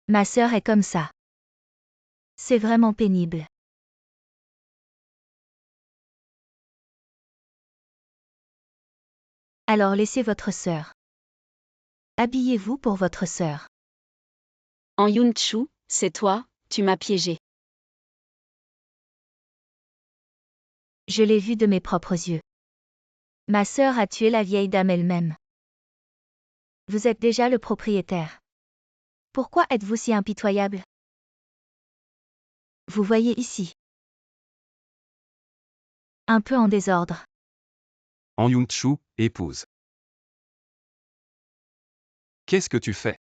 Ma sœur est comme ça. C'est vraiment pénible. Alors laissez votre sœur. Habillez-vous pour votre sœur. En Yun-Chu, c'est toi, tu m'as piégé. Je l'ai vu de mes propres yeux. Ma sœur a tué la vieille dame elle-même. Vous êtes déjà le propriétaire. Pourquoi êtes-vous si impitoyable? Vous voyez ici. Un peu en désordre. En Yun-Chu, épouse. Qu'est-ce que tu fais?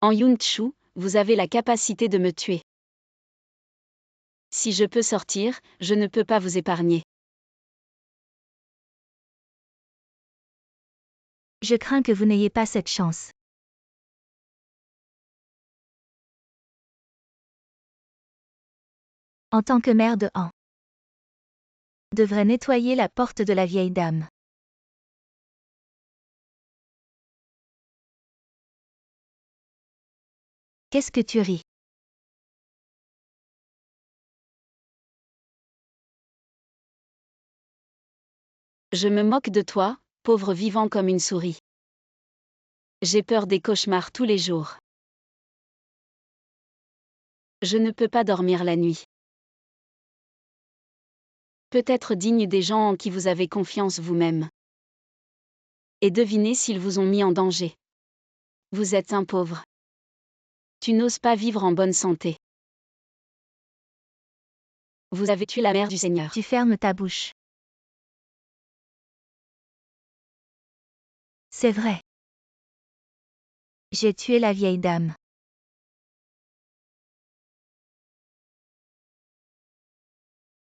En Yun-Chu, vous avez la capacité de me tuer. Si je peux sortir, je ne peux pas vous épargner. Je crains que vous n'ayez pas cette chance. En tant que mère de Han, devrait nettoyer la porte de la vieille dame. Qu'est-ce que tu ris? Je me moque de toi, pauvre vivant comme une souris. J'ai peur des cauchemars tous les jours. Je ne peux pas dormir la nuit. Peut-être digne des gens en qui vous avez confiance vous-même. Et devinez s'ils vous ont mis en danger. Vous êtes un pauvre. Tu n'oses pas vivre en bonne santé. Vous avez tué la mère du Seigneur. Tu fermes ta bouche. C'est vrai. J'ai tué la vieille dame.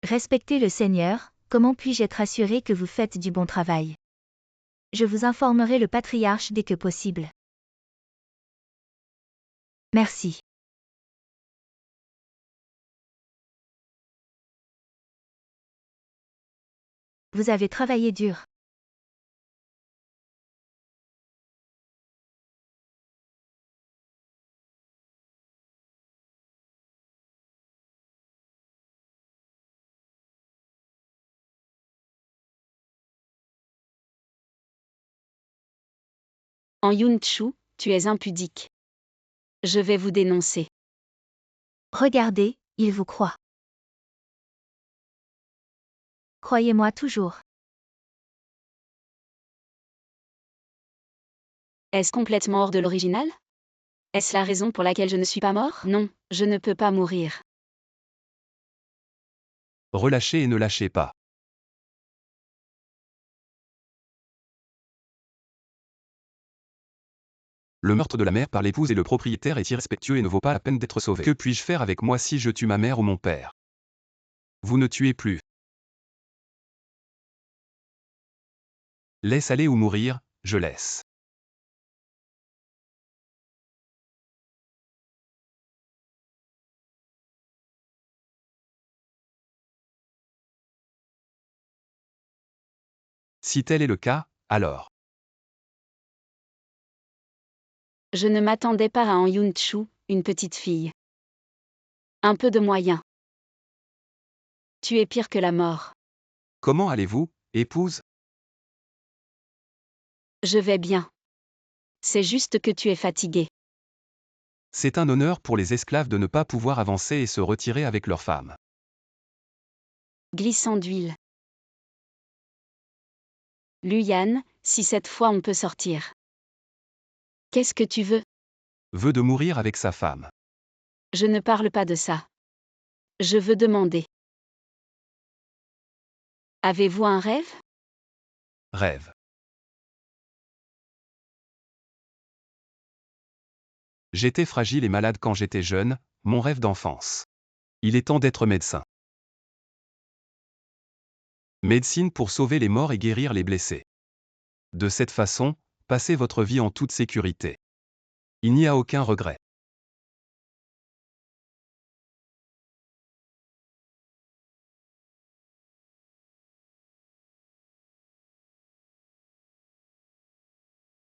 Respectez le Seigneur, comment puis-je être assuré que vous faites du bon travail? Je vous informerai le patriarche dès que possible. Merci. Vous avez travaillé dur. En Yun-Chu, tu es impudique. Je vais vous dénoncer. Regardez, il vous croit. Croyez-moi toujours. Est-ce complètement hors de l'original? Est-ce la raison pour laquelle je ne suis pas mort? Non, je ne peux pas mourir. Relâchez et ne lâchez pas. Le meurtre de la mère par l'épouse et le propriétaire est irrespectueux et ne vaut pas la peine d'être sauvé. Que puis-je faire avec moi si je tue ma mère ou mon père? Vous ne tuez plus. Laisse aller ou mourir, je laisse. Si tel est le cas, alors. Je ne m'attendais pas à En Yun-Chu, une petite fille. Un peu de moyens. Tu es pire que la mort. Comment allez-vous, épouse? Je vais bien. C'est juste que tu es fatigué. C'est un honneur pour les esclaves de ne pas pouvoir avancer et se retirer avec leurs femmes. Glissant d'huile. Luyan, si cette fois on peut sortir. Qu'est-ce que tu veux? Veut de mourir avec sa femme. Je ne parle pas de ça. Je veux demander. Avez-vous un rêve? Rêve. J'étais fragile et malade quand j'étais jeune, mon rêve d'enfance. Il est temps d'être médecin. Médecine pour sauver les morts et guérir les blessés. De cette façon, passez votre vie en toute sécurité. Il n'y a aucun regret.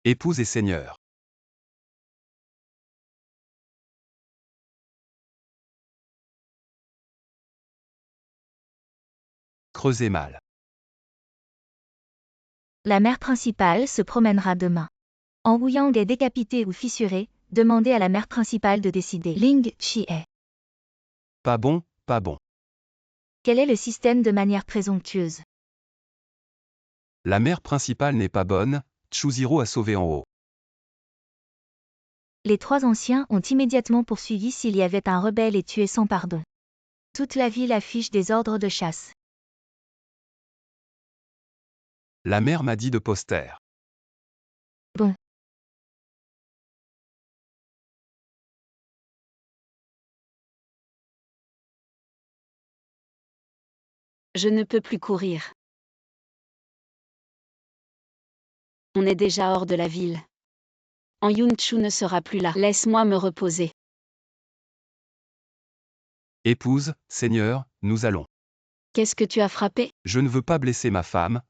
Épouse et Seigneur. Creusez mal. La mère principale se promènera demain. En Wuyang est décapité ou fissuré, demandez à la mère principale de décider. Ling Chi est. Pas bon, pas bon. Quel est le système de manière présomptueuse? La mère principale n'est pas bonne, Chuziro a sauvé en haut. Les trois anciens ont immédiatement poursuivi s'il y avait un rebelle et tué sans pardon. Toute la ville affiche des ordres de chasse. La mère m'a dit de poster. Bon. Je ne peux plus courir. On est déjà hors de la ville. En Yunchu ne sera plus là. Laisse-moi me reposer. Épouse, Seigneur, nous allons. Qu'est-ce que tu as frappé? Je ne veux pas blesser ma femme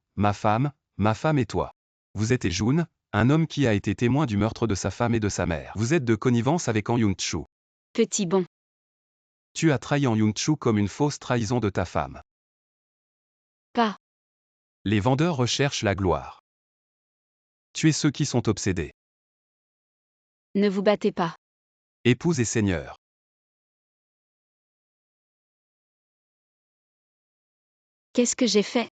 et toi. Vous êtes Jun, un homme qui a été témoin du meurtre de sa femme et de sa mère. Vous êtes de connivence avec An Yun-chu. Petit bon. Tu as trahi An Yun-chu comme une fausse trahison de ta femme. Pas. Les vendeurs recherchent la gloire. Tuez ceux qui sont obsédés. Ne vous battez pas. Épouse et Seigneur. Qu'est-ce que j'ai fait?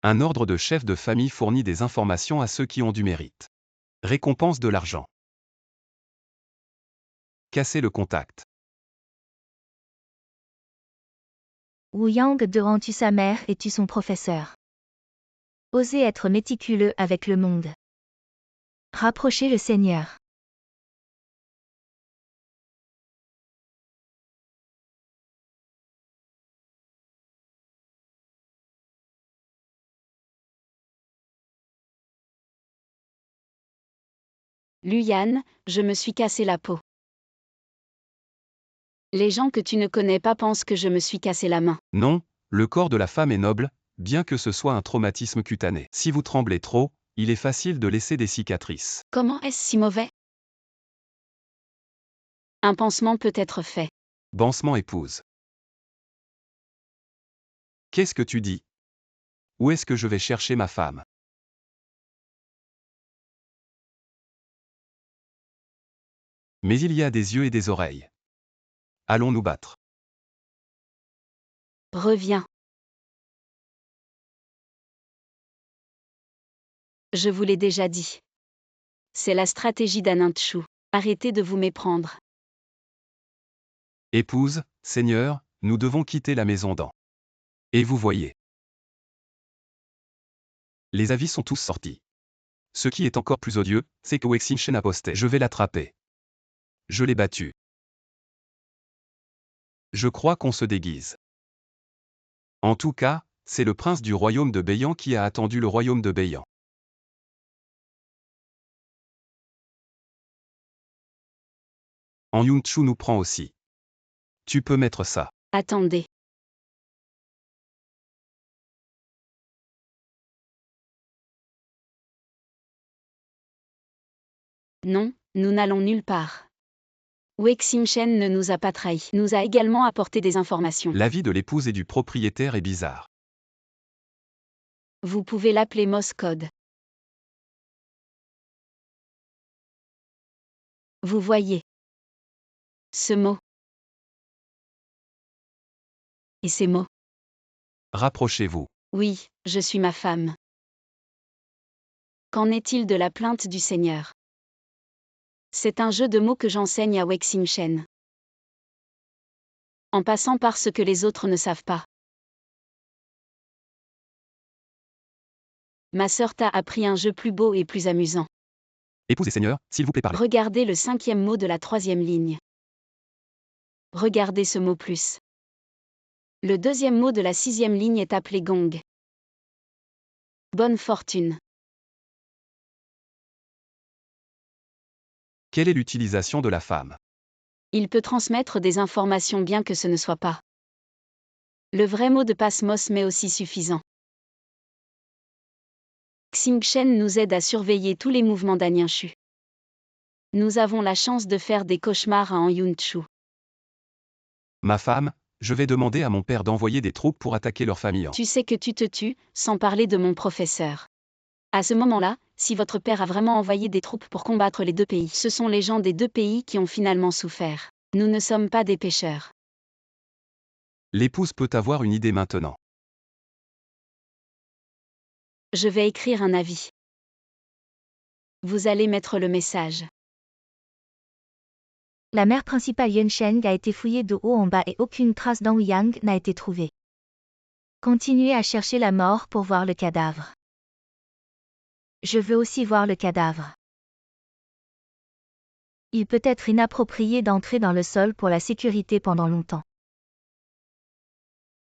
Un ordre de chef de famille fournit des informations à ceux qui ont du mérite. Récompense de l'argent. Casser le contact. Wu Yang II tue sa mère et tue son professeur. Osez être méticuleux avec le monde. Rapprochez le Seigneur. Luyan, je me suis cassé la peau. Les gens que tu ne connais pas pensent que je me suis cassé la main. Non, le corps de la femme est noble, bien que ce soit un traumatisme cutané. Si vous tremblez trop, il est facile de laisser des cicatrices. Comment est-ce si mauvais? Un pansement peut être fait. Bansement épouse. Qu'est-ce que tu dis? Où est-ce que je vais chercher ma femme? Mais il y a des yeux et des oreilles. Allons nous battre. Reviens. Je vous l'ai déjà dit. C'est la stratégie d'Anunchu. Arrêtez de vous méprendre. Épouse, Seigneur, nous devons quitter la maison d'An. Et vous voyez. Les avis sont tous sortis. Ce qui est encore plus odieux, c'est que Wexin Shen a posté. Je vais l'attraper. Je l'ai battu. Je crois qu'on se déguise. En tout cas, c'est le prince du royaume de Beiyan qui a attendu le royaume de Beiyan. En Yunchu nous prend aussi. Tu peux mettre ça. Attendez. Non, nous n'allons nulle part. Wexin Shen ne nous a pas trahis. Nous a également apporté des informations. L'avis de l'épouse et du propriétaire est bizarre. Vous pouvez l'appeler Moss Code. Vous voyez. Ce mot. Et ces mots. Rapprochez-vous. Oui, je suis ma femme. Qu'en est-il de la plainte du Seigneur? C'est un jeu de mots que j'enseigne à Wexin Shen. En passant par ce que les autres ne savent pas. Ma sœur t'a appris un jeu plus beau et plus amusant. Épouse et Seigneur, s'il vous plaît parlez. Regardez le 5e mot de la 3e ligne. Regardez ce mot plus. Le 2e mot de la 6e ligne est appelé gong. Bonne fortune. Quelle est l'utilisation de la femme? Il peut transmettre des informations bien que ce ne soit pas. Le vrai mot de passe Moss m'est aussi suffisant. Xing Shen nous aide à surveiller tous les mouvements d'Anienshu. Nous avons la chance de faire des cauchemars à An Yunchu. Ma femme, je vais demander à mon père d'envoyer des troupes pour attaquer leur famille. Tu sais que tu te tues, sans parler de mon professeur. À ce moment-là, si votre père a vraiment envoyé des troupes pour combattre les deux pays, ce sont les gens des deux pays qui ont finalement souffert. Nous ne sommes pas des pécheurs. L'épouse peut avoir une idée maintenant. Je vais écrire un avis. Vous allez mettre le message. La mère principale Yunsheng a été fouillée de haut en bas et aucune trace d'An Yang n'a été trouvée. Continuez à chercher la mort pour voir le cadavre. Je veux aussi voir le cadavre. Il peut être inapproprié d'entrer dans le sol pour la sécurité pendant longtemps.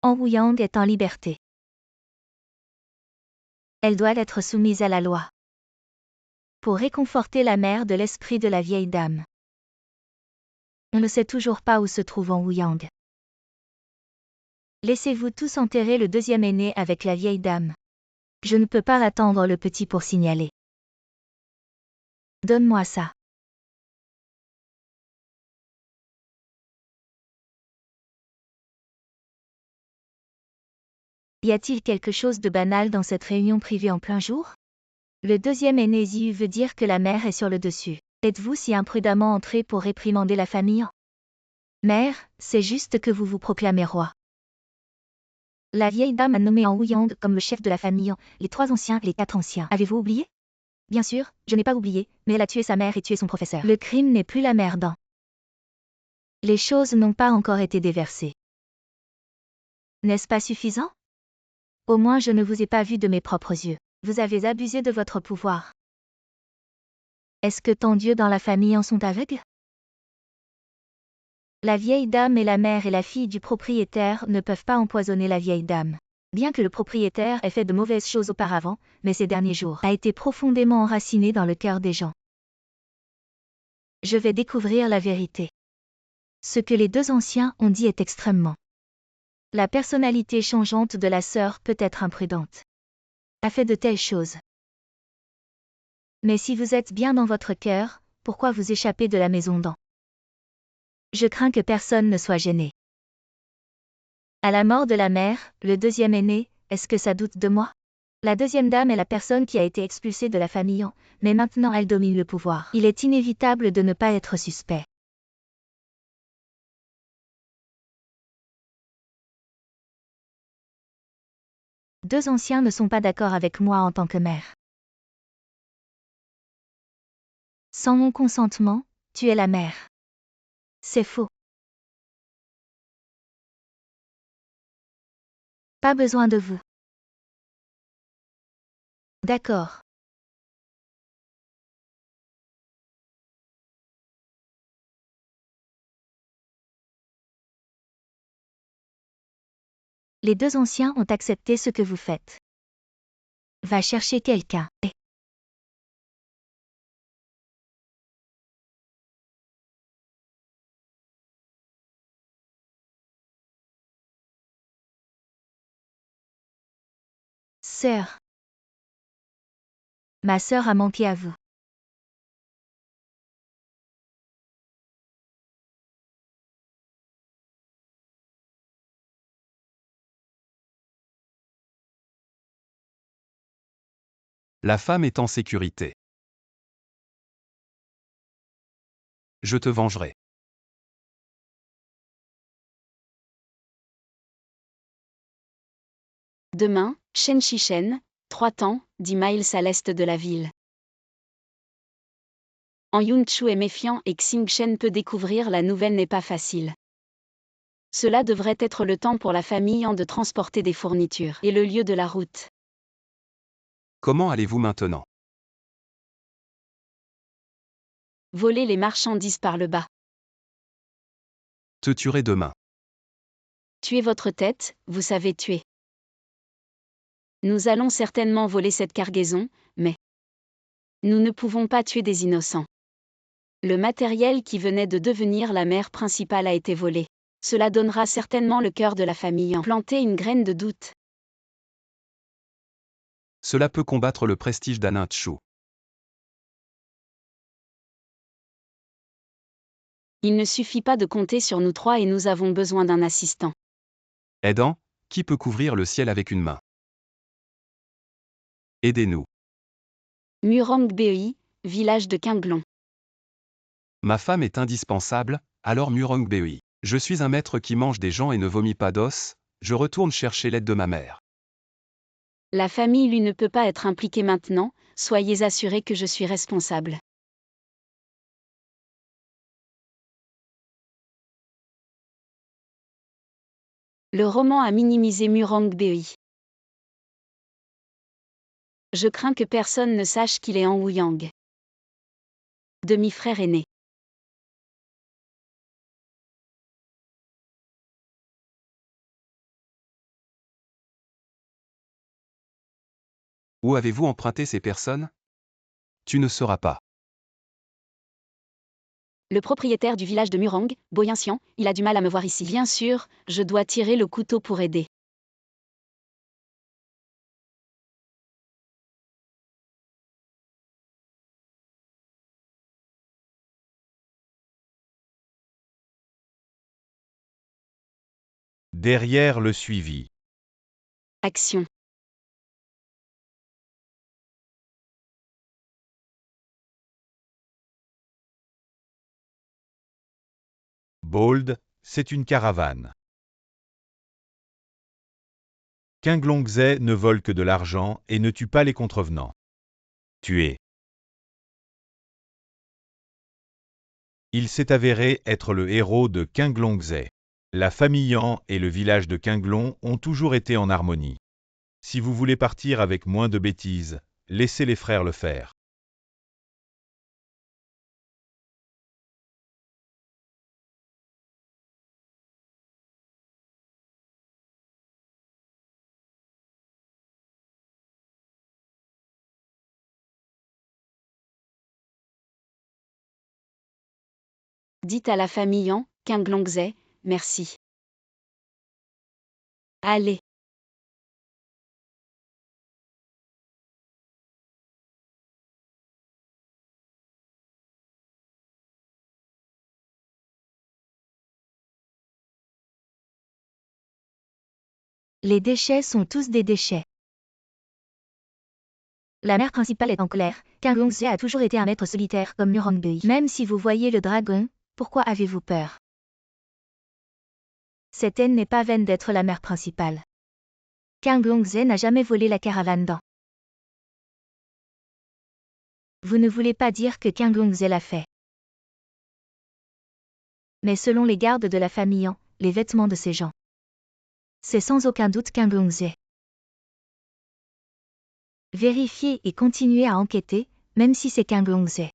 Han Wuyang est en liberté. Elle doit être soumise à la loi. Pour réconforter la mère de l'esprit de la vieille dame. On ne sait toujours pas où se trouve Han Wuyang. Laissez-vous tous enterrer le deuxième aîné avec la vieille dame. Je ne peux pas attendre le petit pour signaler. Donne-moi ça. Y a-t-il quelque chose de banal dans cette réunion privée en plein jour? Le deuxième aîné Ziyu veut dire que la mère est sur le dessus. Êtes-vous si imprudemment entré pour réprimander la famille? Mère, c'est juste que vous vous proclamez roi. La vieille dame a nommé Han Wuyang comme le chef de la famille, les 3 anciens et les 4 anciens. Avez-vous oublié? Bien sûr, je n'ai pas oublié, mais elle a tué sa mère et tué son professeur. Le crime n'est plus la merde. Les choses n'ont pas encore été déversées. N'est-ce pas suffisant? Au moins je ne vous ai pas vu de mes propres yeux. Vous avez abusé de votre pouvoir. Est-ce que tant Dieu dans la famille en sont aveugles? La vieille dame et la mère et la fille du propriétaire ne peuvent pas empoisonner la vieille dame. Bien que le propriétaire ait fait de mauvaises choses auparavant, mais ces derniers jours a été profondément enraciné dans le cœur des gens. Je vais découvrir la vérité. Ce que les 2 anciens ont dit est extrêmement. La personnalité changeante de la sœur peut être imprudente. A fait de telles choses. Mais si vous êtes bien dans votre cœur, pourquoi vous échapper de la maison d'An? Je crains que personne ne soit gêné. À la mort de la mère, le deuxième aîné, est-ce que ça doute de moi? La deuxième dame est la personne qui a été expulsée de la famille An, mais maintenant elle domine le pouvoir. Il est inévitable de ne pas être suspect. Deux anciens ne sont pas d'accord avec moi en tant que mère. Sans mon consentement, tu es la mère. C'est faux. Pas besoin de vous. D'accord. Les 2 anciens ont accepté ce que vous faites. Va chercher quelqu'un. Sœur. Ma sœur a manqué à vous. La femme est en sécurité. Je te vengerai. Demain, Shen Shishen, 3 temps, 10 miles à l'est de la ville. En Yunchu est méfiant et Xing Shen peut découvrir la nouvelle n'est pas facile. Cela devrait être le temps pour la famille en de transporter des fournitures et le lieu de la route. Comment allez-vous maintenant? Voler les marchandises par le bas. Te tuerai demain. Tuer votre tête, vous savez tuer. Nous allons certainement voler cette cargaison, mais nous ne pouvons pas tuer des innocents. Le matériel qui venait de devenir la mère principale a été volé. Cela donnera certainement le cœur de la famille en planter une graine de doute. Cela peut combattre le prestige d'Anin Tchou. Il ne suffit pas de compter sur nous 3 et nous avons besoin d'un assistant. Aidant, qui peut couvrir le ciel avec une main? Aidez-nous. Murong Bei, village de Qinglong. Ma femme est indispensable, alors Murong Bei. Je suis un maître qui mange des gens et ne vomit pas d'os, je retourne chercher l'aide de ma mère. La famille lui ne peut pas être impliquée maintenant, soyez assurés que je suis responsable. Le roman a minimisé Murong Bei. Je crains que personne ne sache qu'il est en Ouyang. Demi-frère aîné. Où avez-vous emprunté ces personnes? Tu ne sauras pas. Le propriétaire du village de Murong, Boyinsian, il a du mal à me voir ici. Bien sûr, je dois tirer le couteau pour aider. Derrière le suivi. Action. Bold, c'est une caravane. Qinglongzhe ne vole que de l'argent et ne tue pas les contrevenants. Tuer. Il s'est avéré être le héros de Qinglongzhe. La famille Yan et le village de Qinglong ont toujours été en harmonie. Si vous voulez partir avec moins de bêtises, laissez les frères le faire. Dites à la famille Yan, Qinglongzhe, merci. Allez. Les déchets sont tous des déchets. La mère principale est en colère. Qinglongzhe a toujours été un maître solitaire comme Murongbei. Même si vous voyez le dragon, pourquoi avez-vous peur? Cette haine n'est pas vaine d'être la mère principale. Qinglongzhe n'a jamais volé la caravane d'An. Vous ne voulez pas dire que Qinglongzhe l'a fait. Mais selon les gardes de la famille Yan, les vêtements de ces gens. C'est sans aucun doute Qinglongzhe. Vérifiez et continuez à enquêter, même si c'est Qinglongzhe.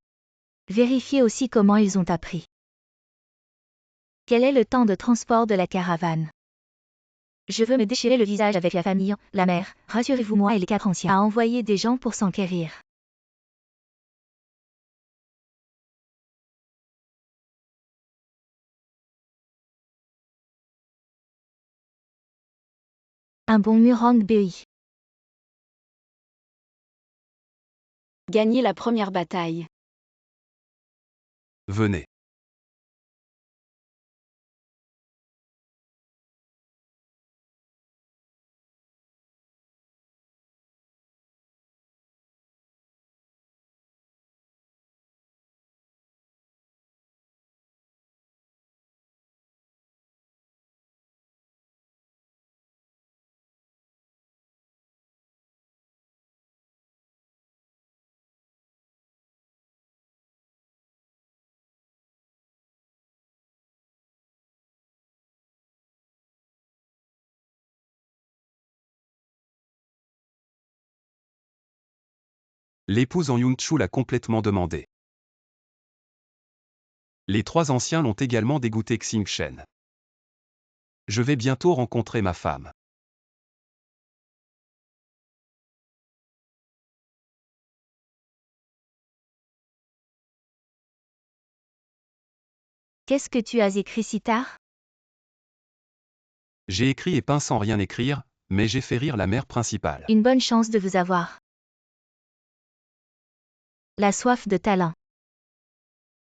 Vérifiez aussi comment ils ont appris. Quel est le temps de transport de la caravane? Je veux me déchirer le visage avec la famille, la mère, rassurez-vous moi et les 4 anciens à envoyer des gens pour s'enquérir. Un bon Murongbei. Gagner la première bataille. Venez. L'épouse en Yunchu l'a complètement demandé. Les 3 anciens l'ont également dégoûté Xingchen. Je vais bientôt rencontrer ma femme. Qu'est-ce que tu as écrit si tard? J'ai écrit et peint sans rien écrire, mais j'ai fait rire la mère principale. Une bonne chance de vous avoir. La soif de talent.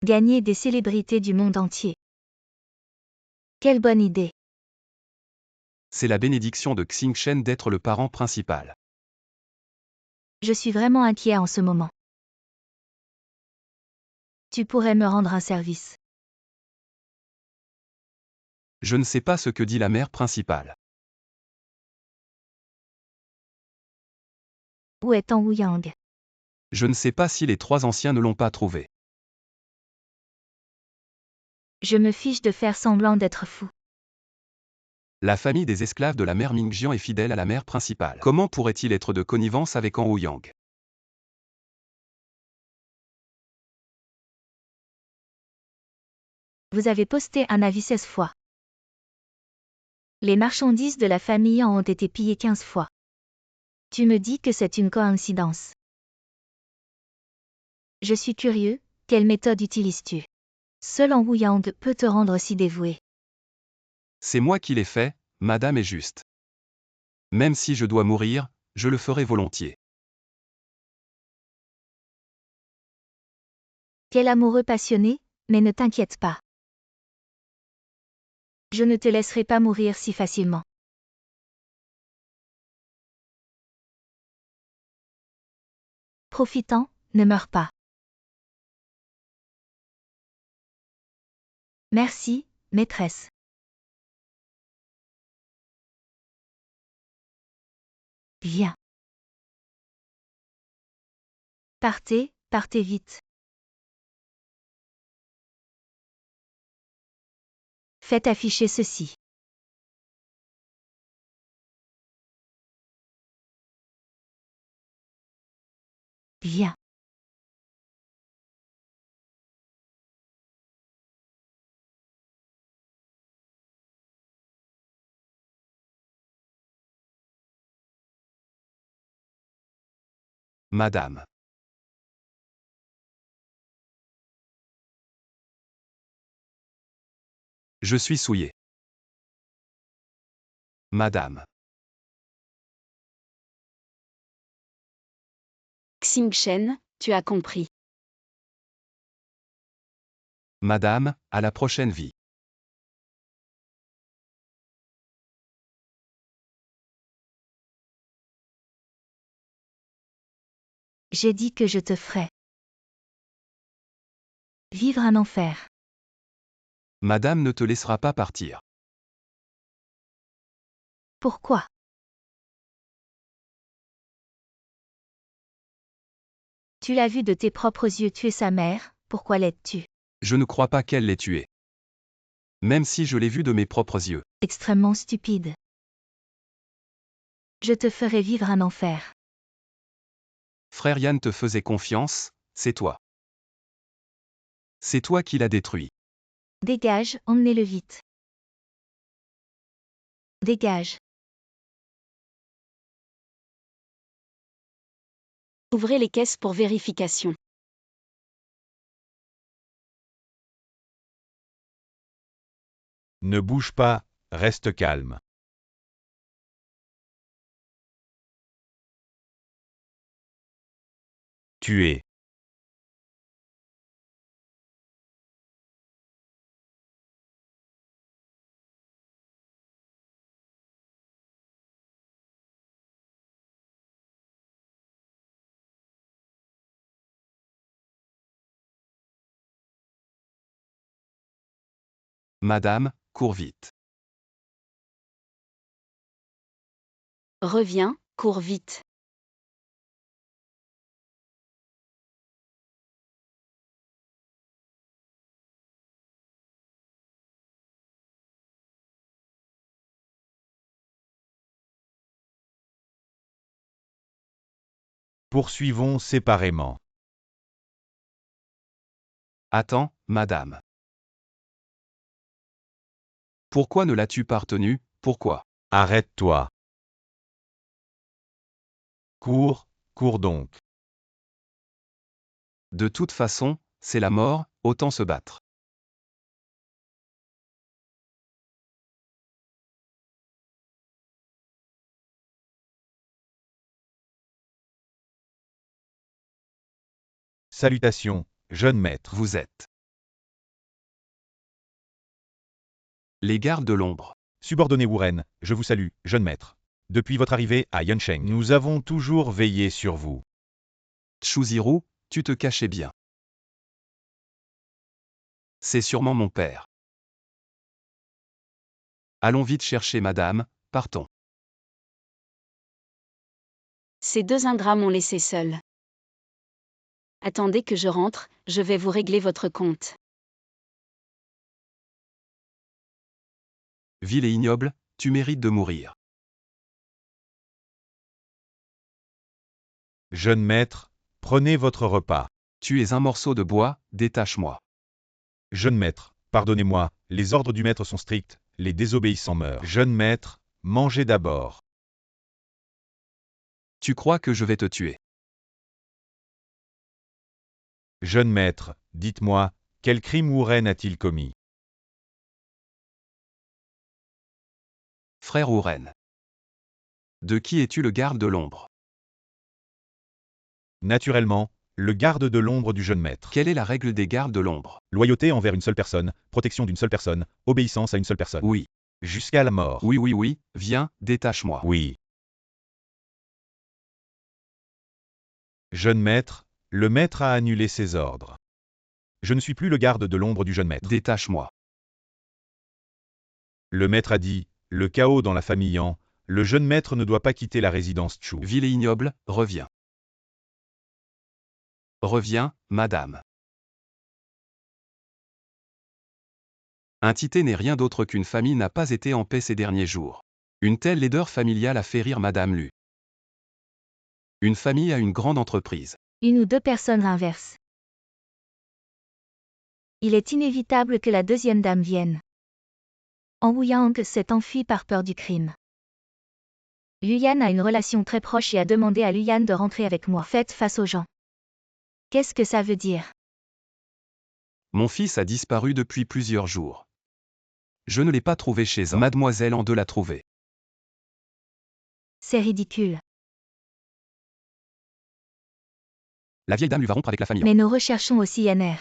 Gagner des célébrités du monde entier. Quelle bonne idée. C'est la bénédiction de Xingchen d'être le parent principal. Je suis vraiment inquiet en ce moment. Tu pourrais me rendre un service. Je ne sais pas ce que dit la mère principale. Où est Tan Ouyang? Je ne sais pas si les 3 anciens ne l'ont pas trouvé. Je me fiche de faire semblant d'être fou. La famille des esclaves de la mère Mingjian est fidèle à la mère principale. Comment pourrait-il être de connivence avec An Ouyang? Vous avez posté un avis 16 fois. Les marchandises de la famille en ont été pillées 15 fois. Tu me dis que c'est une coïncidence. Je suis curieux, quelle méthode utilises-tu? Seul en Wu Yang peut te rendre si dévoué. C'est moi qui l'ai fait, madame est juste. Même si je dois mourir, je le ferai volontiers. Quel amoureux passionné, mais ne t'inquiète pas. Je ne te laisserai pas mourir si facilement. Profitant, ne meurs pas. Merci, maîtresse. Viens. Partez, partez vite. Faites afficher ceci. Viens. Madame. Je suis souillé. Madame. Xingchen, tu as compris. Madame, à la prochaine vie. J'ai dit que je te ferais vivre un enfer. Madame ne te laissera pas partir. Pourquoi? Tu l'as vu de tes propres yeux tuer sa mère, pourquoi l'aides-tu? Je ne crois pas qu'elle l'ait tué. Même si je l'ai vu de mes propres yeux. Extrêmement stupide. Je te ferai vivre un enfer. Frère Yann te faisait confiance, c'est toi. C'est toi qui l'as détruit. Dégage, emmenez-le vite. Dégage. Ouvrez les caisses pour vérification. Ne bouge pas, reste calme. Tuer. Madame, cours vite. Reviens, cours vite. Poursuivons séparément. Attends, madame. Pourquoi ne l'as-tu pas retenu, pourquoi? Arrête-toi. Cours, cours donc. De toute façon, c'est la mort, autant se battre. Salutations, jeune maître. Vous êtes les gardes de l'ombre. Subordonné Wuren, je vous salue, jeune maître. Depuis votre arrivée à Yansheng, nous avons toujours veillé sur vous. Chuziru, tu te cachais bien. C'est sûrement mon père. Allons vite chercher madame, partons. Ces deux ingrats m'ont laissé seul. Attendez que je rentre, je vais vous régler votre compte. Vil et ignoble, tu mérites de mourir. Jeune maître, prenez votre repas. Tu es un morceau de bois, détache-moi. Jeune maître, Pardonnez-moi, les ordres du maître sont stricts, les désobéissants meurent. Jeune maître, mangez d'abord. Tu crois que je vais te tuer? Jeune maître, dites-moi, quel crime Wuren a-t-il commis? Frère Wuren. De qui es-tu le garde de l'ombre? Naturellement, le garde de l'ombre du jeune maître. Quelle est la règle des gardes de l'ombre? Loyauté envers une seule personne, protection d'une seule personne, obéissance à une seule personne. Oui. Jusqu'à la mort. Oui, viens, détache-moi. Oui. Jeune maître, le maître a annulé ses ordres. Je ne suis plus le garde de l'ombre du jeune maître. Détache-moi. Le maître a dit, le chaos dans la famille Yan, le jeune maître ne doit pas quitter la résidence Chu. Vil et ignoble, reviens. Reviens, madame. Un Tité n'est rien d'autre qu'une famille n'a pas été en paix ces derniers jours. Une telle laideur familiale a fait rire madame Lu. Une famille a une grande entreprise. Une ou deux personnes inverses. Il est inévitable que la deuxième dame vienne. En Wuyang s'est enfui par peur du crime. Luyan a une relation très proche et a demandé à Luyan de rentrer avec moi. Faites face aux gens. Qu'est-ce que ça veut dire? Mon fils a disparu depuis plusieurs jours. Je ne l'ai pas trouvé chez eux. Mademoiselle en deux l'a trouvé. C'est ridicule. La vieille dame lui va rompre avec la famille. Mais nous recherchons aussi Yanner.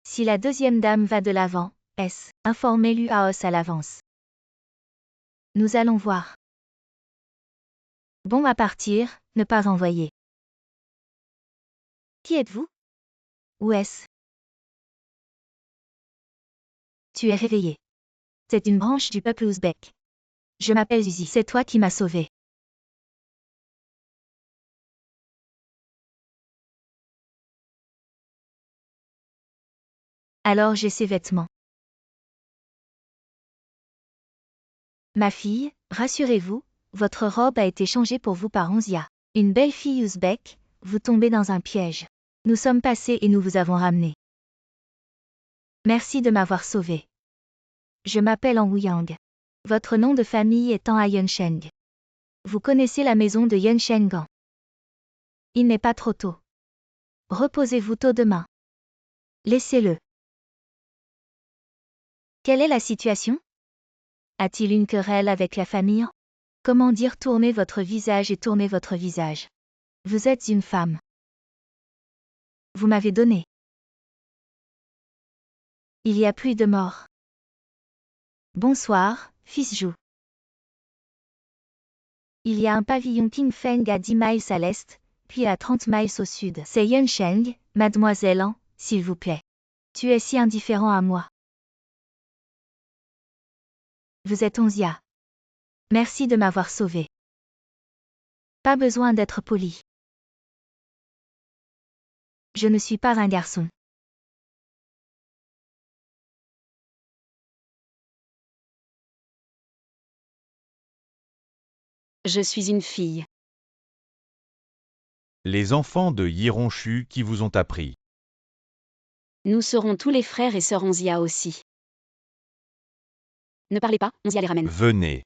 Si la deuxième dame va de l'avant, informez l'UAOS à l'avance. Nous allons voir. Bon à partir, ne pas envoyer. Qui êtes-vous? Où est-ce? Tu es réveillé. C'est une branche du peuple ouzbek. Je m'appelle Zuzi. C'est toi qui m'as sauvé. Alors j'ai ces vêtements. Ma fille, rassurez-vous, votre robe a été changée pour vous par Onzia. Une belle fille ouzbek, vous tombez dans un piège. Nous sommes passés et nous vous avons ramené. Merci de m'avoir sauvé. Je m'appelle En Wuyang. Votre nom de famille est En Yunsheng. Vous connaissez la maison de Yunshengan. Il n'est pas trop tôt. Reposez-vous tôt demain. Laissez-le. Quelle est la situation? A-t-il une querelle avec la famille? Comment dire tournez votre visage et tournez votre visage. Vous êtes une femme. Vous m'avez donné. Il y a plus de morts. Bonsoir, fils Zhu. Il y a un pavillon King Feng à 10 miles à l'est, puis à 30 miles au sud. C'est Yunsheng, mademoiselle An, s'il vous plaît. Tu es si indifférent à moi. Vous êtes Onzia. Merci de m'avoir sauvé. Pas besoin d'être poli. Je ne suis pas un garçon. Je suis une fille. Les enfants de Yironshu qui vous ont appris. Nous serons tous les frères et sœurs Onzia aussi. Ne parlez pas, Onzia les ramène. Venez.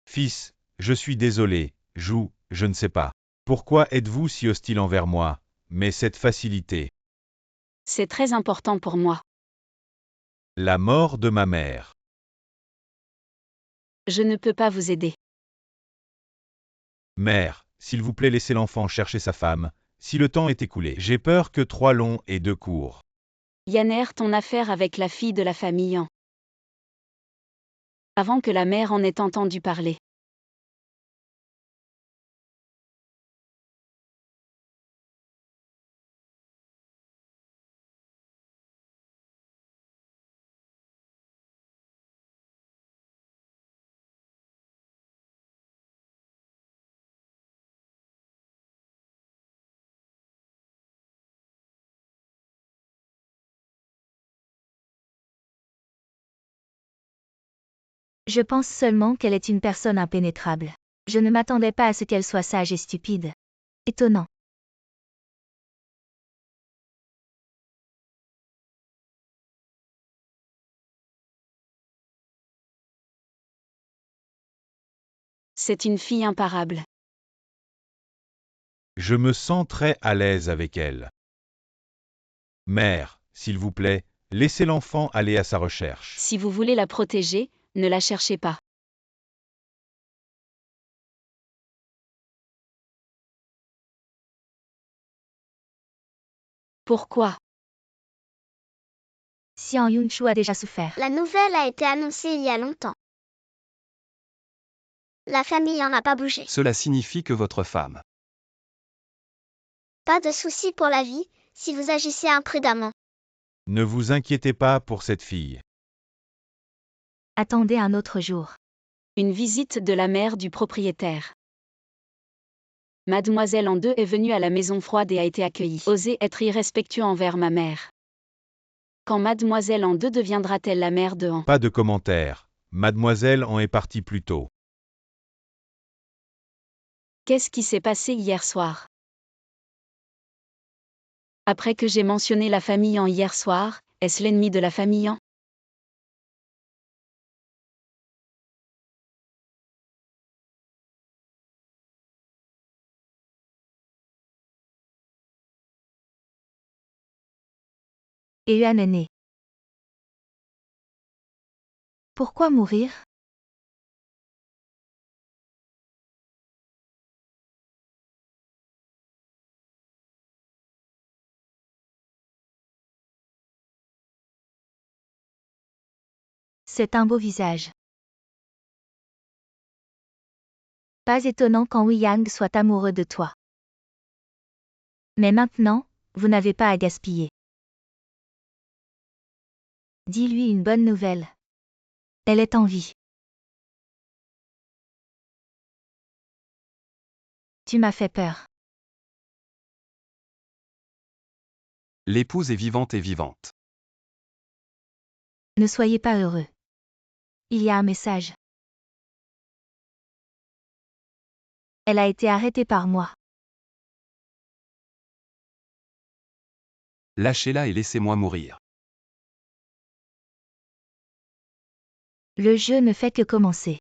Fils, je suis désolé, Jou, je ne sais pas. Pourquoi êtes-vous si hostile envers moi, mais cette facilité. C'est très important pour moi. La mort de ma mère. Je ne peux pas vous aider. Mère, s'il vous plaît laissez l'enfant chercher sa femme, si le temps est écoulé. J'ai peur que 3 longs et 2 courts. Yanner, ton affaire avec la fille de la famille An. Avant que la mère en ait entendu parler. Je pense seulement qu'elle est une personne impénétrable. Je ne m'attendais pas à ce qu'elle soit sage et stupide. Étonnant. C'est une fille imparable. Je me sens très à l'aise avec elle. Mère, s'il vous plaît, laissez l'enfant aller à sa recherche. Si vous voulez la protéger, ne la cherchez pas. Pourquoi? Xiang Yunshu a déjà souffert. La nouvelle a été annoncée il y a longtemps. La famille en a pas bougé. Cela signifie que votre femme. Pas de souci pour la vie, si vous agissez imprudemment. Ne vous inquiétez pas pour cette fille. Attendez un autre jour. Une visite de la mère du propriétaire. Mademoiselle en 2 est venue à la maison froide et a été accueillie. Osez être irrespectueux envers ma mère. Quand Mademoiselle en 2 deviendra-t-elle la mère de En? Pas de commentaire. Mademoiselle en est partie plus tôt. Qu'est-ce qui s'est passé hier soir? Après que j'ai mentionné la famille En hier soir, est-ce l'ennemi de la famille En? Et Yuan est né. Pourquoi mourir? C'est un beau visage. Pas étonnant quand Wei Yang soit amoureux de toi. Mais maintenant, vous n'avez pas à gaspiller. Dis-lui une bonne nouvelle. Elle est en vie. Tu m'as fait peur. L'épouse est vivante et vivante. Ne soyez pas heureux. Il y a un message. Elle a été arrêtée par moi. Lâchez-la et laissez-moi mourir. Le jeu ne fait que commencer.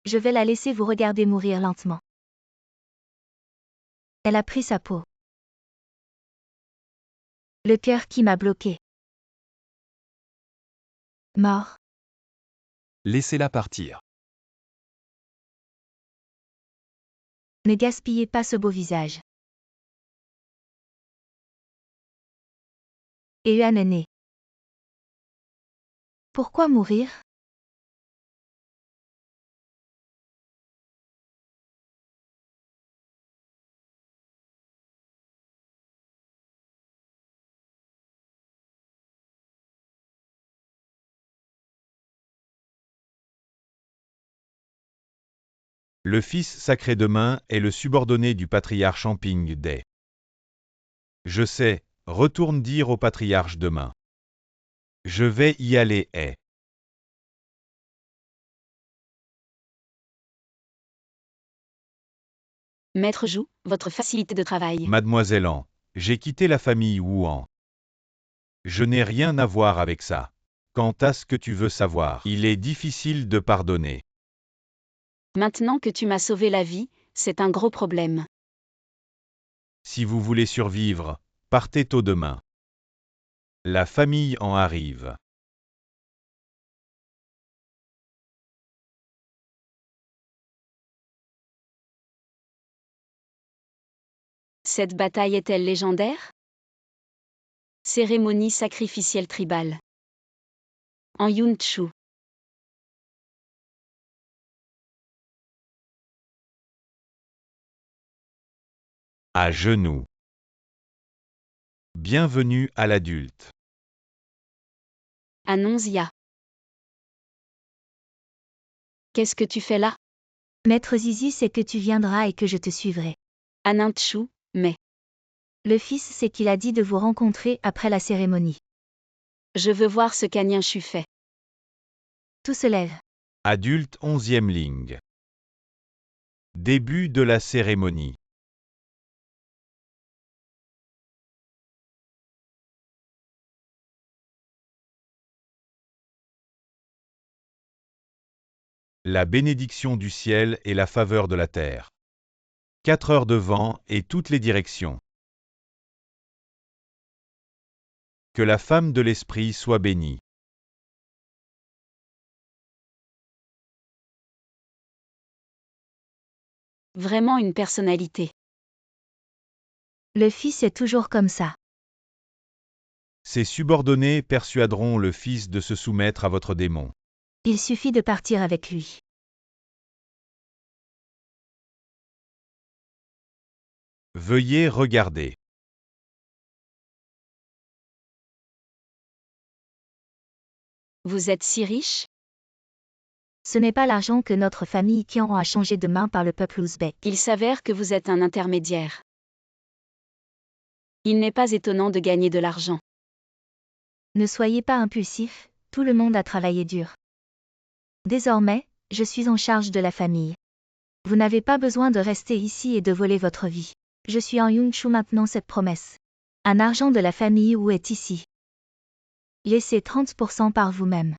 Je vais la laisser vous regarder mourir lentement. Elle a pris sa peau. Le cœur qui m'a bloqué. Mort. Laissez-la partir. Ne gaspillez pas ce beau visage. Et Yuan est né. Pourquoi mourir? Le fils sacré demain est le subordonné du patriarche en Ping Day. Je sais, retourne dire au patriarche demain. Je vais y aller. Maître Zhu, votre facilité de travail. Mademoiselle An, j'ai quitté la famille Wuan. Je n'ai rien à voir avec ça. Quant à ce que tu veux savoir, il est difficile de pardonner. Maintenant que tu m'as sauvé la vie, c'est un gros problème. Si vous voulez survivre, partez tôt demain. La famille en arrive. Cette bataille est-elle légendaire? Cérémonie sacrificielle tribale. En Yunchu. À genoux. Bienvenue à l'adulte. Annonzia. Qu'est-ce que tu fais là? Maître Zizi sait que tu viendras et que je te suivrai. Aninchu, mais. Le fils sait qu'il a dit de vous rencontrer après la cérémonie. Je veux voir ce qu'Aninshu fait. Tout se lève. Adulte 11e ligne. Début de la cérémonie. la bénédiction du ciel et la faveur de la terre. 4 heures de vent et toutes les directions. Que la femme de l'esprit soit bénie. Vraiment une personnalité. Le fils est toujours comme ça. Ses subordonnés persuaderont le Fils de se soumettre à votre démon. Il suffit de partir avec lui. Veuillez regarder. Vous êtes si riche? Ce n'est pas l'argent que notre famille Kian a changé de main par le peuple ouzbek. Il s'avère que vous êtes un intermédiaire. Il n'est pas étonnant de gagner de l'argent. Ne soyez pas impulsif, tout le monde a travaillé dur. Désormais, je suis en charge de la famille. Vous n'avez pas besoin de rester ici et de voler votre vie. Je suis en Yunchu maintenant cette promesse. Un argent de la famille où est ici. Laissez 30% par vous-même.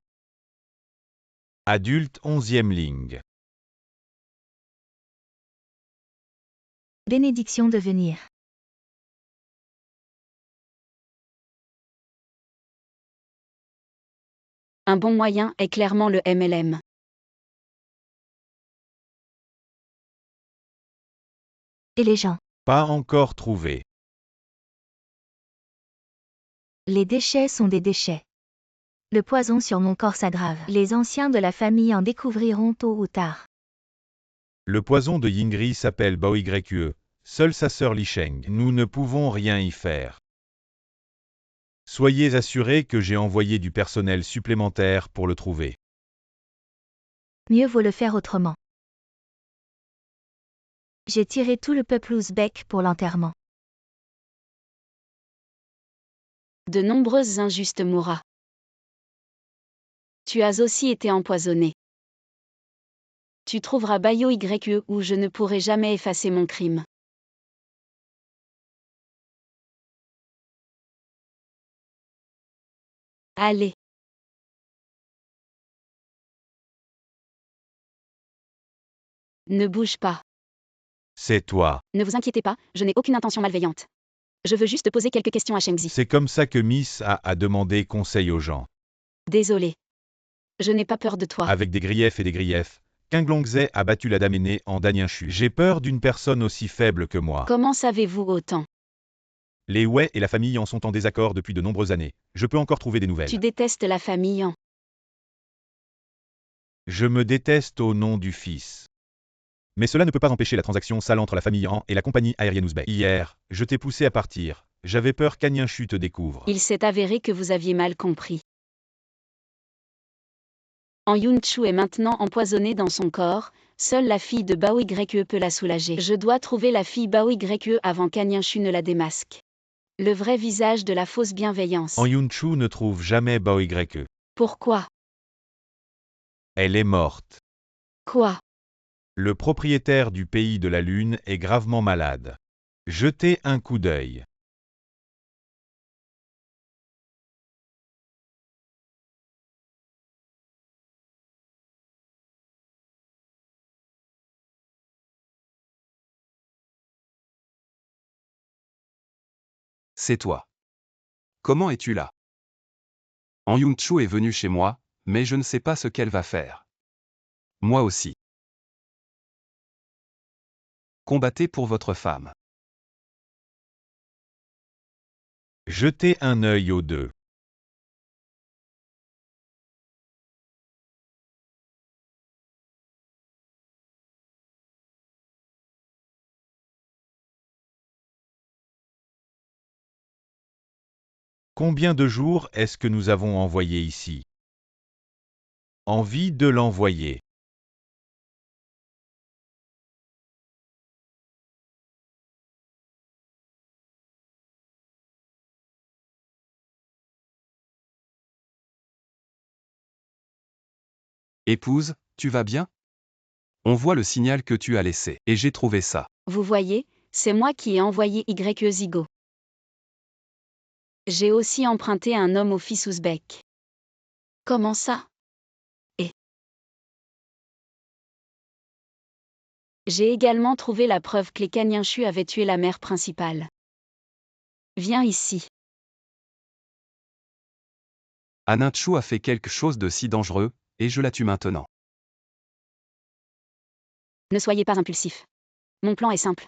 Adulte 11e ligne. Bénédiction de venir. Un bon moyen est clairement le MLM. Et les gens. Pas encore trouvé. Les déchets sont des déchets. Le poison sur mon corps s'aggrave. Les anciens de la famille en découvriront tôt ou tard. Le poison de Yingri s'appelle Baoygreke. Seule sa sœur Li Sheng. Nous ne pouvons rien y faire. Soyez assurés que j'ai envoyé du personnel supplémentaire pour le trouver. Mieux vaut le faire autrement. J'ai tiré tout le peuple ouzbek pour l'enterrement. De nombreuses injustes mourras. Tu as aussi été empoisonné. Tu trouveras Bayo YE où je ne pourrai jamais effacer mon crime. Allez. Ne bouge pas. C'est toi. Ne vous inquiétez pas, je n'ai aucune intention malveillante. Je veux juste poser quelques questions à Shengzi. C'est comme ça que Miss a demandé conseil aux gens. Désolé. Je n'ai pas peur de toi. Avec des griefs et des griefs, Qinglongzé a battu la dame aînée en Danyenshu. J'ai peur d'une personne aussi faible que moi. Comment savez-vous autant? Les Wei et la famille en sont en désaccord depuis de nombreuses années. Je peux encore trouver des nouvelles. Tu détestes la famille en. Je me déteste au nom du Fils. Mais cela ne peut pas empêcher la transaction sale entre la famille Han et la compagnie aérienne ouzbek. Hier, je t'ai poussé à partir. J'avais peur qu'Anyenshu te découvre. Il s'est avéré que vous aviez mal compris. En Yunchu est maintenant empoisonnée dans son corps, seule la fille de Bao YE peut la soulager. Je dois trouver la fille Bao YE avant qu'Anyenshu ne la démasque. Le vrai visage de la fausse bienveillance. En Yunchu ne trouve jamais Bao YE. Pourquoi? Elle est morte. Quoi? Le propriétaire du pays de la Lune est gravement malade. Jetez un coup d'œil. C'est toi. Comment es-tu là? En Yunchu est venue chez moi, mais je ne sais pas ce qu'elle va faire. Moi aussi. Combattez pour votre femme. Jetez un œil aux deux. Combien de jours est-ce que nous avons envoyé ici? Envie de l'envoyer. Épouse, tu vas bien? On voit le signal que tu as laissé, et j'ai trouvé ça. Vous voyez, c'est moi qui ai envoyé YE Zigo. J'ai aussi emprunté un homme au fils ouzbek. Comment ça? J'ai également trouvé la preuve que les Kanyenshu avaient tué la mère principale. Viens ici. Aninchu a fait quelque chose de si dangereux, et je la tue maintenant. Ne soyez pas impulsif. Mon plan est simple.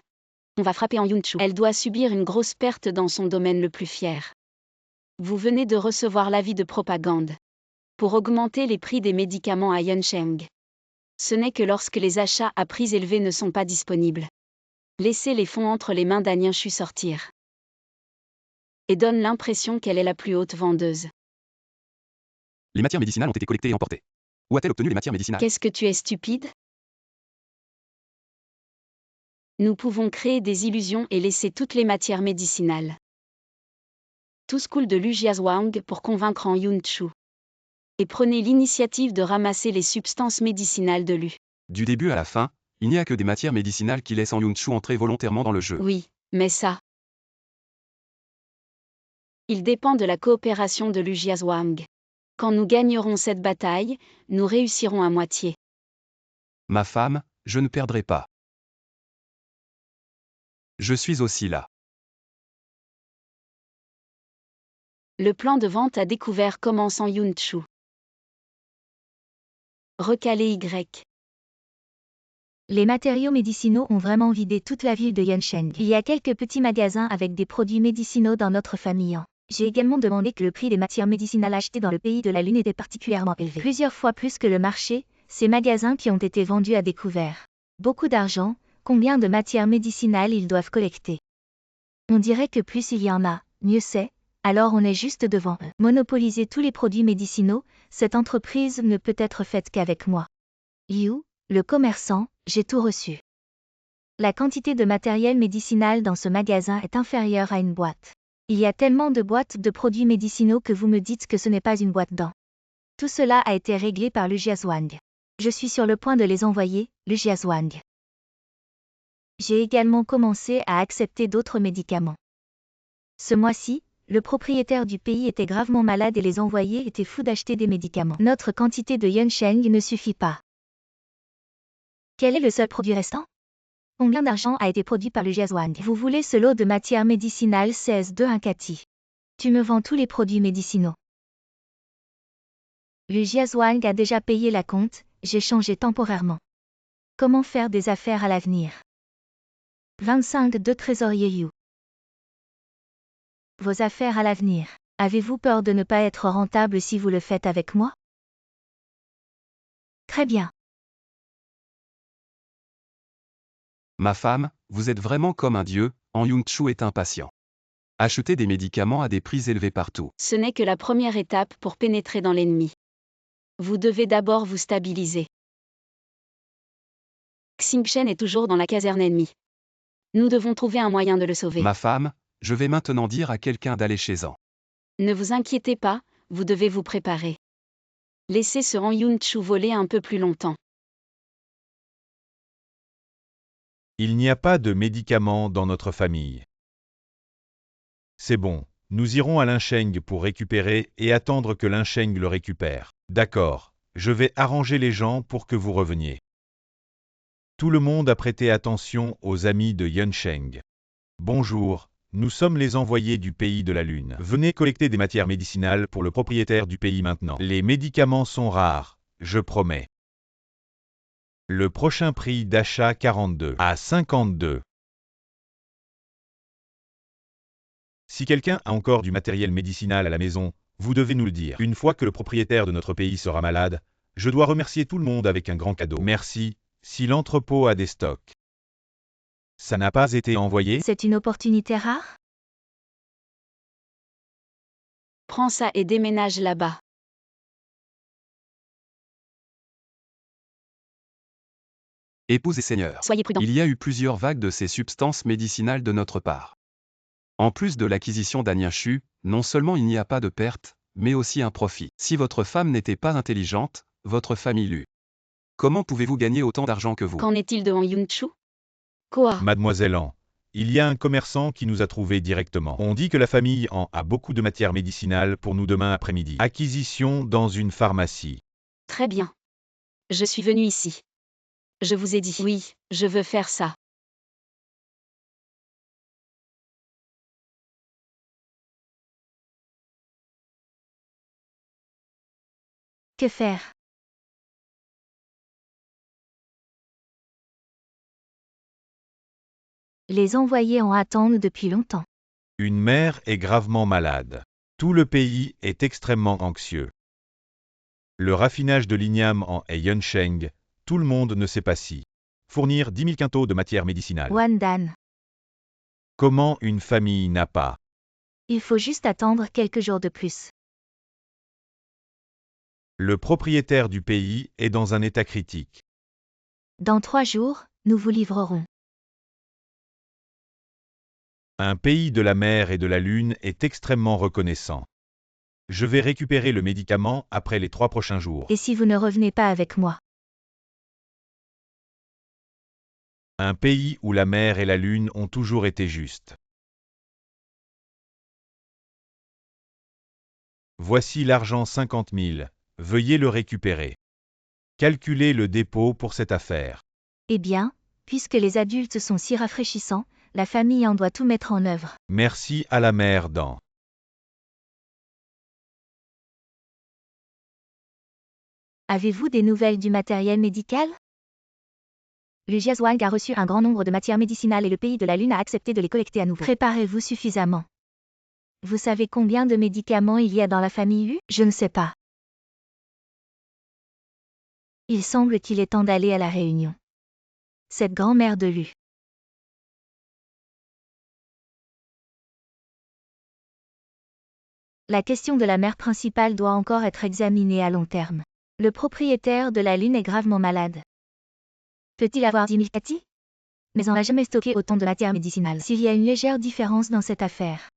On va frapper en Yunchu. Elle doit subir une grosse perte dans son domaine le plus fier. Vous venez de recevoir l'avis de propagande. Pour augmenter les prix des médicaments à Yuncheng. Ce n'est que lorsque les achats à prix élevés ne sont pas disponibles. Laissez les fonds entre les mains d'Aninshu sortir. Et donne l'impression qu'elle est la plus haute vendeuse. Les matières médicinales ont été collectées et emportées. Où a-t-elle obtenu les matières médicinales? Qu'est-ce que tu es stupide? Nous pouvons créer des illusions et laisser toutes les matières médicinales. Tous coulent de Lu Jiazhuang pour convaincre en Yunchu. Et prenez l'initiative de ramasser les substances médicinales de Lu. Du début à la fin, il n'y a que des matières médicinales qui laissent en Yunchu entrer volontairement dans le jeu. Oui, mais ça. Il dépend de la coopération de Lu Jiazhuang. Quand nous gagnerons cette bataille, nous réussirons à moitié. Ma femme, je ne perdrai pas. Je suis aussi là. Le plan de vente à découvert commence en Yunchu. Recaler Y. Les matériaux médicinaux ont vraiment vidé toute la ville de Yuncheng. Il y a quelques petits magasins avec des produits médicinaux dans notre famille. J'ai également demandé que le prix des matières médicinales achetées dans le pays de la Lune était particulièrement élevé. Plusieurs fois plus que le marché, ces magasins qui ont été vendus à découvert. Beaucoup d'argent, combien de matières médicinales ils doivent collecter? On dirait que plus il y en a, mieux c'est, alors on est juste devant eux. Monopoliser tous les produits médicinaux, cette entreprise ne peut être faite qu'avec moi. Liu, le commerçant, j'ai tout reçu. La quantité de matériel médicinal dans ce magasin est inférieure à une boîte. Il y a tellement de boîtes de produits médicinaux que vous me dites que ce n'est pas une boîte d'en. Tout cela a été réglé par Lu Jiazhuang. Je suis sur le point de les envoyer, Lu Jiazhuang. J'ai également commencé à accepter d'autres médicaments. Ce mois-ci, le propriétaire du pays était gravement malade et les envoyés étaient fous d'acheter des médicaments. Notre quantité de Yuncheng ne suffit pas. Quel est le seul produit restant? Combien d'argent a été produit par le Jiazhuang? Vous voulez ce lot de matières médicinales 16-2 Kati. Tu me vends tous les produits médicinaux. Le Jiazhuang a déjà payé la compte, j'ai changé temporairement. Comment faire des affaires à l'avenir? 25 trésorier Yu. Vos affaires à l'avenir. Avez-vous peur de ne pas être rentable si vous le faites avec moi? Très bien. Ma femme, vous êtes vraiment comme un dieu, en Yunchu est impatient. Achetez des médicaments à des prix élevés partout. Ce n'est que la première étape pour pénétrer dans l'ennemi. Vous devez d'abord vous stabiliser. Xingchen est toujours dans la caserne ennemie. Nous devons trouver un moyen de le sauver. Ma femme, je vais maintenant dire à quelqu'un d'aller chez eux. Ne vous inquiétez pas, vous devez vous préparer. Laissez ce Han Yunchu voler un peu plus longtemps. Il n'y a pas de médicaments dans notre famille. C'est bon, nous irons à Lincheng pour récupérer et attendre que Lincheng le récupère. D'accord, je vais arranger les gens pour que vous reveniez. Tout le monde a prêté attention aux amis de Yuncheng. Bonjour, nous sommes les envoyés du pays de la Lune. Venez collecter des matières médicinales pour le propriétaire du pays maintenant. Les médicaments sont rares, je promets. Le prochain prix d'achat 42 à 52. Si quelqu'un a encore du matériel médicinal à la maison, vous devez nous le dire. Une fois que le propriétaire de notre pays sera malade, je dois remercier tout le monde avec un grand cadeau. Merci, si l'entrepôt a des stocks. Ça n'a pas été envoyé? C'est une opportunité rare? Prends ça et déménage là-bas. Épouse et seigneur, Soyez prudents. il y a eu plusieurs vagues de ces substances médicinales de notre part. En plus de l'acquisition d'Aninshu, non seulement il n'y a pas de perte, mais aussi un profit. Si votre femme n'était pas intelligente, votre famille l'eût. Comment pouvez-vous gagner autant d'argent que vous? Qu'en est-il de Han Yunchu? Quoi? Mademoiselle An, il y a un commerçant qui nous a trouvés directement. On dit que la famille An a beaucoup de matières médicinales pour nous demain après-midi. Acquisition dans une pharmacie. Très bien. Je suis venu ici. Je vous ai dit oui, je veux faire ça. Que faire? Les envoyés en attendent depuis longtemps. Une mère est gravement malade. Tout le pays est extrêmement anxieux. Le raffinage de l'igname en Yunsheng, tout le monde ne sait pas si. Fournir 10 000 quintaux de matière médicinale. Wandan. Comment une famille n'a pas. Il faut juste attendre quelques jours de plus. Le propriétaire du pays est dans un état critique. Dans 3 jours, nous vous livrerons. Un pays de la mer et de la lune est extrêmement reconnaissant. Je vais récupérer le médicament après les 3 prochains jours. Et si vous ne revenez pas avec moi? Un pays où la mer et la lune ont toujours été justes. Voici l'argent 50 000. Veuillez le récupérer. Calculez le dépôt pour cette affaire. Eh bien, puisque les adultes sont si rafraîchissants, la famille en doit tout mettre en œuvre. Merci à la mère dans. Avez-vous des nouvelles du matériel médical? Le Jiazhuang a reçu un grand nombre de matières médicinales et le pays de la Lune a accepté de les collecter à nouveau. Préparez-vous suffisamment. Vous savez combien de médicaments il y a dans la famille Yu? Je ne sais pas. Il semble qu'il est temps d'aller à la réunion. Cette grand-mère de Lu. La question de la mère principale doit encore être examinée à long terme. Le propriétaire de la Lune est gravement malade. Peut-il avoir 10 000 kati? Mais on n'a jamais stocké autant de matière médicinale. S'il y a une légère différence dans cette affaire.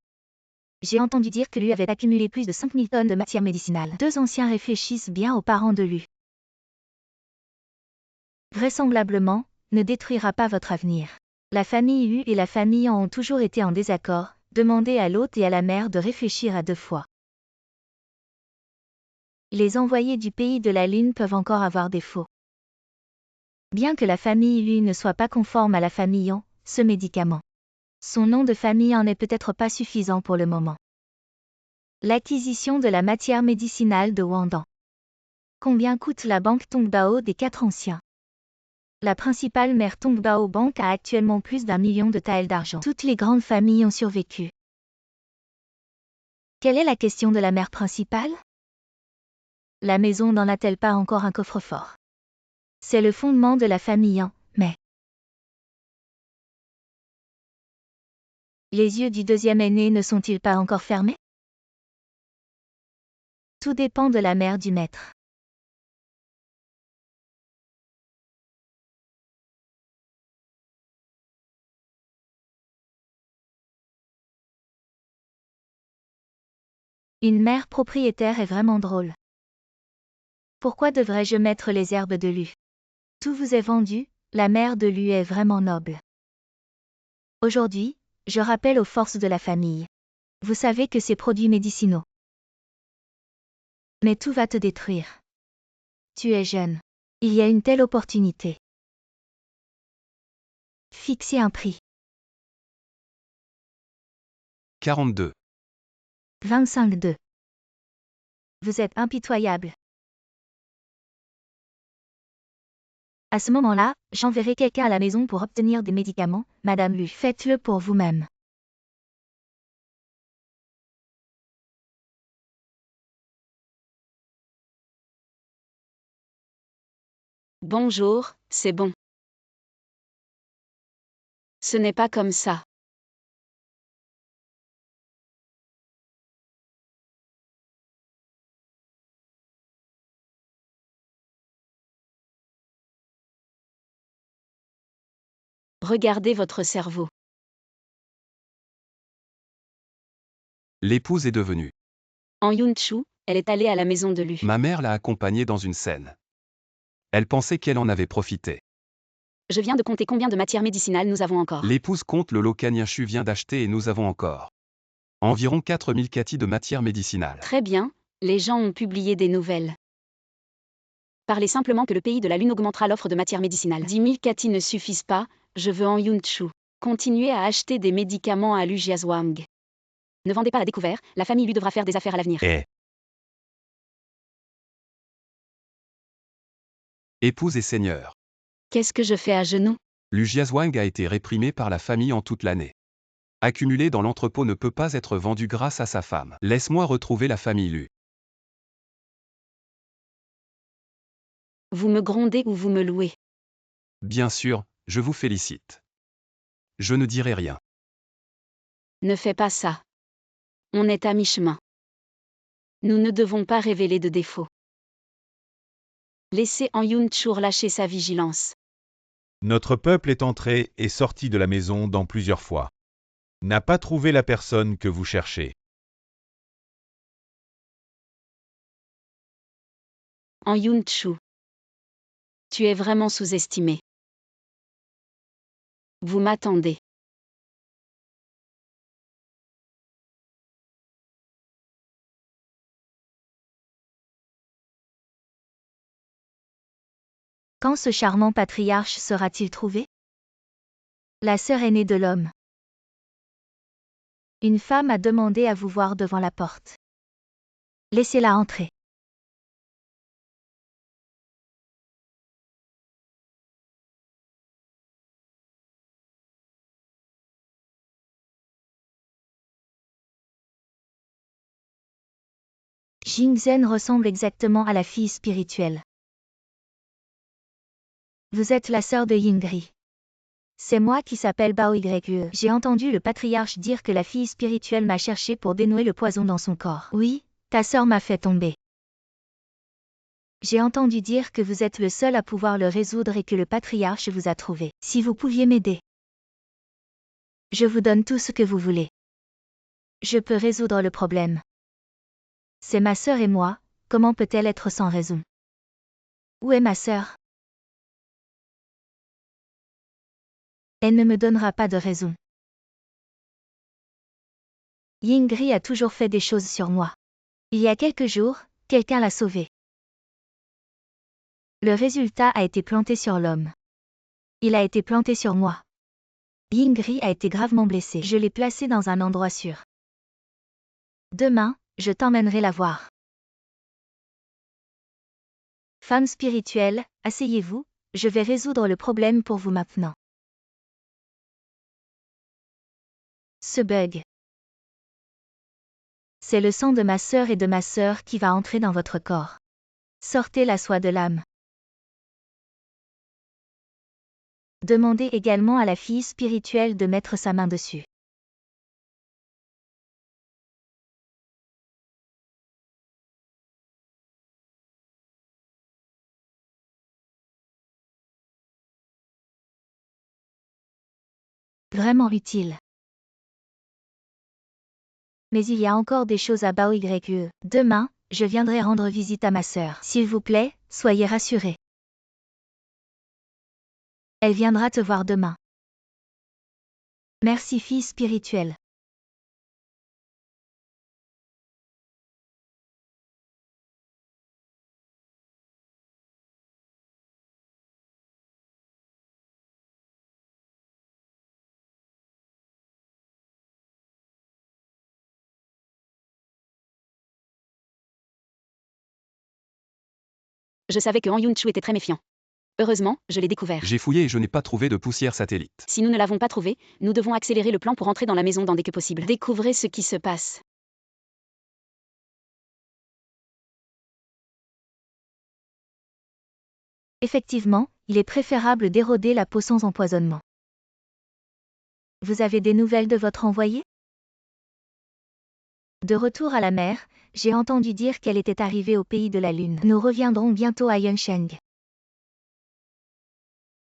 J'ai entendu dire que Lu avait accumulé plus de 5 000 tonnes de matière médicinale. 2 anciens réfléchissent bien aux parents de Lu. Vraisemblablement, ne détruira pas votre avenir. La famille Yu et la famille En ont toujours été en désaccord. Demandez à l'hôte et à la mère de réfléchir à 2 fois. Les envoyés du pays de la Lune peuvent encore avoir défaut. Bien que la famille Lu ne soit pas conforme à la famille En, ce médicament. Son nom de famille en n'est peut-être pas suffisant pour le moment. L'acquisition de la matière médicinale de Wandan. Combien coûte la banque Tongbao des 4 anciens? La principale mère Tongbao Bank a actuellement plus d'1 million de taels d'argent. Toutes les grandes familles ont survécu. Quelle est la question de la mère principale? La maison n'en a-t-elle pas encore un coffre-fort? C'est le fondement de la famille En, mais... Les yeux du deuxième aîné ne sont-ils pas encore fermés? Tout dépend de la mère du maître. Une mère propriétaire est vraiment drôle. Pourquoi devrais-je mettre les herbes de Lu? Tout vous est vendu, la mère de Lu est vraiment noble. Aujourd'hui, je rappelle aux forces de la famille. Vous savez que ces produits médicinaux. Mais tout va te détruire. Tu es jeune. Il y a une telle opportunité. Fixez un prix. 42. 25,2. Vous êtes impitoyable. À ce moment-là, j'enverrai quelqu'un à la maison pour obtenir des médicaments, Madame Lu. Faites-le pour vous-même. Bonjour, c'est bon. Ce n'est pas comme ça. Regardez votre cerveau. L'épouse est devenue. En Yunchu, elle est allée à la maison de Lu. Ma mère l'a accompagnée dans une scène. Elle pensait qu'elle en avait profité. Je viens de compter combien de matières médicinales nous avons encore. L'épouse compte le lot qu'Aniachu vient d'acheter et nous avons encore. Environ 4000 kati de matière médicinale. Très bien, les gens ont publié des nouvelles. Parlez simplement que le pays de la Lune augmentera l'offre de matières médicinales. 10 000 kati ne suffisent pas, je veux en Yunchu. Continuez à acheter des médicaments à Lu Jiazhuang. Ne vendez pas à découvert, la famille Lu devra faire des affaires à l'avenir. Épouse et seigneur. Qu'est-ce que je fais à genoux? Lu Jiazhuang a été réprimé par la famille en toute l'année. Accumulé dans l'entrepôt ne peut pas être vendu grâce à sa femme. Laisse-moi retrouver la famille Lu. Vous me grondez ou vous me louez? Bien sûr, je vous félicite. Je ne dirai rien. Ne fais pas ça. On est à mi-chemin. Nous ne devons pas révéler de défauts. Laissez en Yunchur lâcher sa vigilance. Notre peuple est entré et sorti de la maison dans plusieurs fois. N'a pas trouvé la personne que vous cherchez. En Yunchu. Tu es vraiment sous-estimé. Vous m'attendez. Quand ce charmant patriarche sera-t-il trouvé? La sœur aînée de l'homme. Une femme a demandé à vous voir devant la porte. Laissez-la entrer. Jingzhen ressemble exactement à la fille spirituelle. Vous êtes la sœur de Yingri. C'est moi qui s'appelle Bao Yue. J'ai entendu le patriarche dire que la fille spirituelle m'a cherché pour dénouer le poison dans son corps. Oui, ta sœur m'a fait tomber. J'ai entendu dire que vous êtes le seul à pouvoir le résoudre et que le patriarche vous a trouvé. Si vous pouviez m'aider. Je vous donne tout ce que vous voulez. Je peux résoudre le problème. C'est ma sœur et moi, comment peut-elle être sans raison? Où est ma sœur? Elle ne me donnera pas de raison. Yingri a toujours fait des choses sur moi. Il y a quelques jours, quelqu'un l'a sauvée. Le résultat a été planté sur l'homme. Il a été planté sur moi. Yingri a été gravement blessé. Je l'ai placé dans un endroit sûr. Demain, je t'emmènerai la voir. Femme spirituelle, asseyez-vous, je vais résoudre le problème pour vous maintenant. Ce bug. C'est le sang de ma sœur et de ma sœur qui va entrer dans votre corps. Sortez la soie de l'âme. Demandez également à la fille spirituelle de mettre sa main dessus. Vraiment utile. Mais il y a encore des choses à Bao Yue. Demain, je viendrai rendre visite à ma sœur. S'il vous plaît, soyez rassurés. Elle viendra te voir demain. Merci fille spirituelle. Je savais que Han Yunchu était très méfiant. Heureusement, je l'ai découvert. J'ai fouillé et je n'ai pas trouvé de poussière satellite. Si nous ne l'avons pas trouvé, nous devons accélérer le plan pour entrer dans la maison dès que possible. Découvrez ce qui se passe. Effectivement, il est préférable d'éroder la peau sans empoisonnement. Vous avez des nouvelles de votre envoyé? De retour à la mer, j'ai entendu dire qu'elle était arrivée au pays de la Lune. Nous reviendrons bientôt à Yunsheng.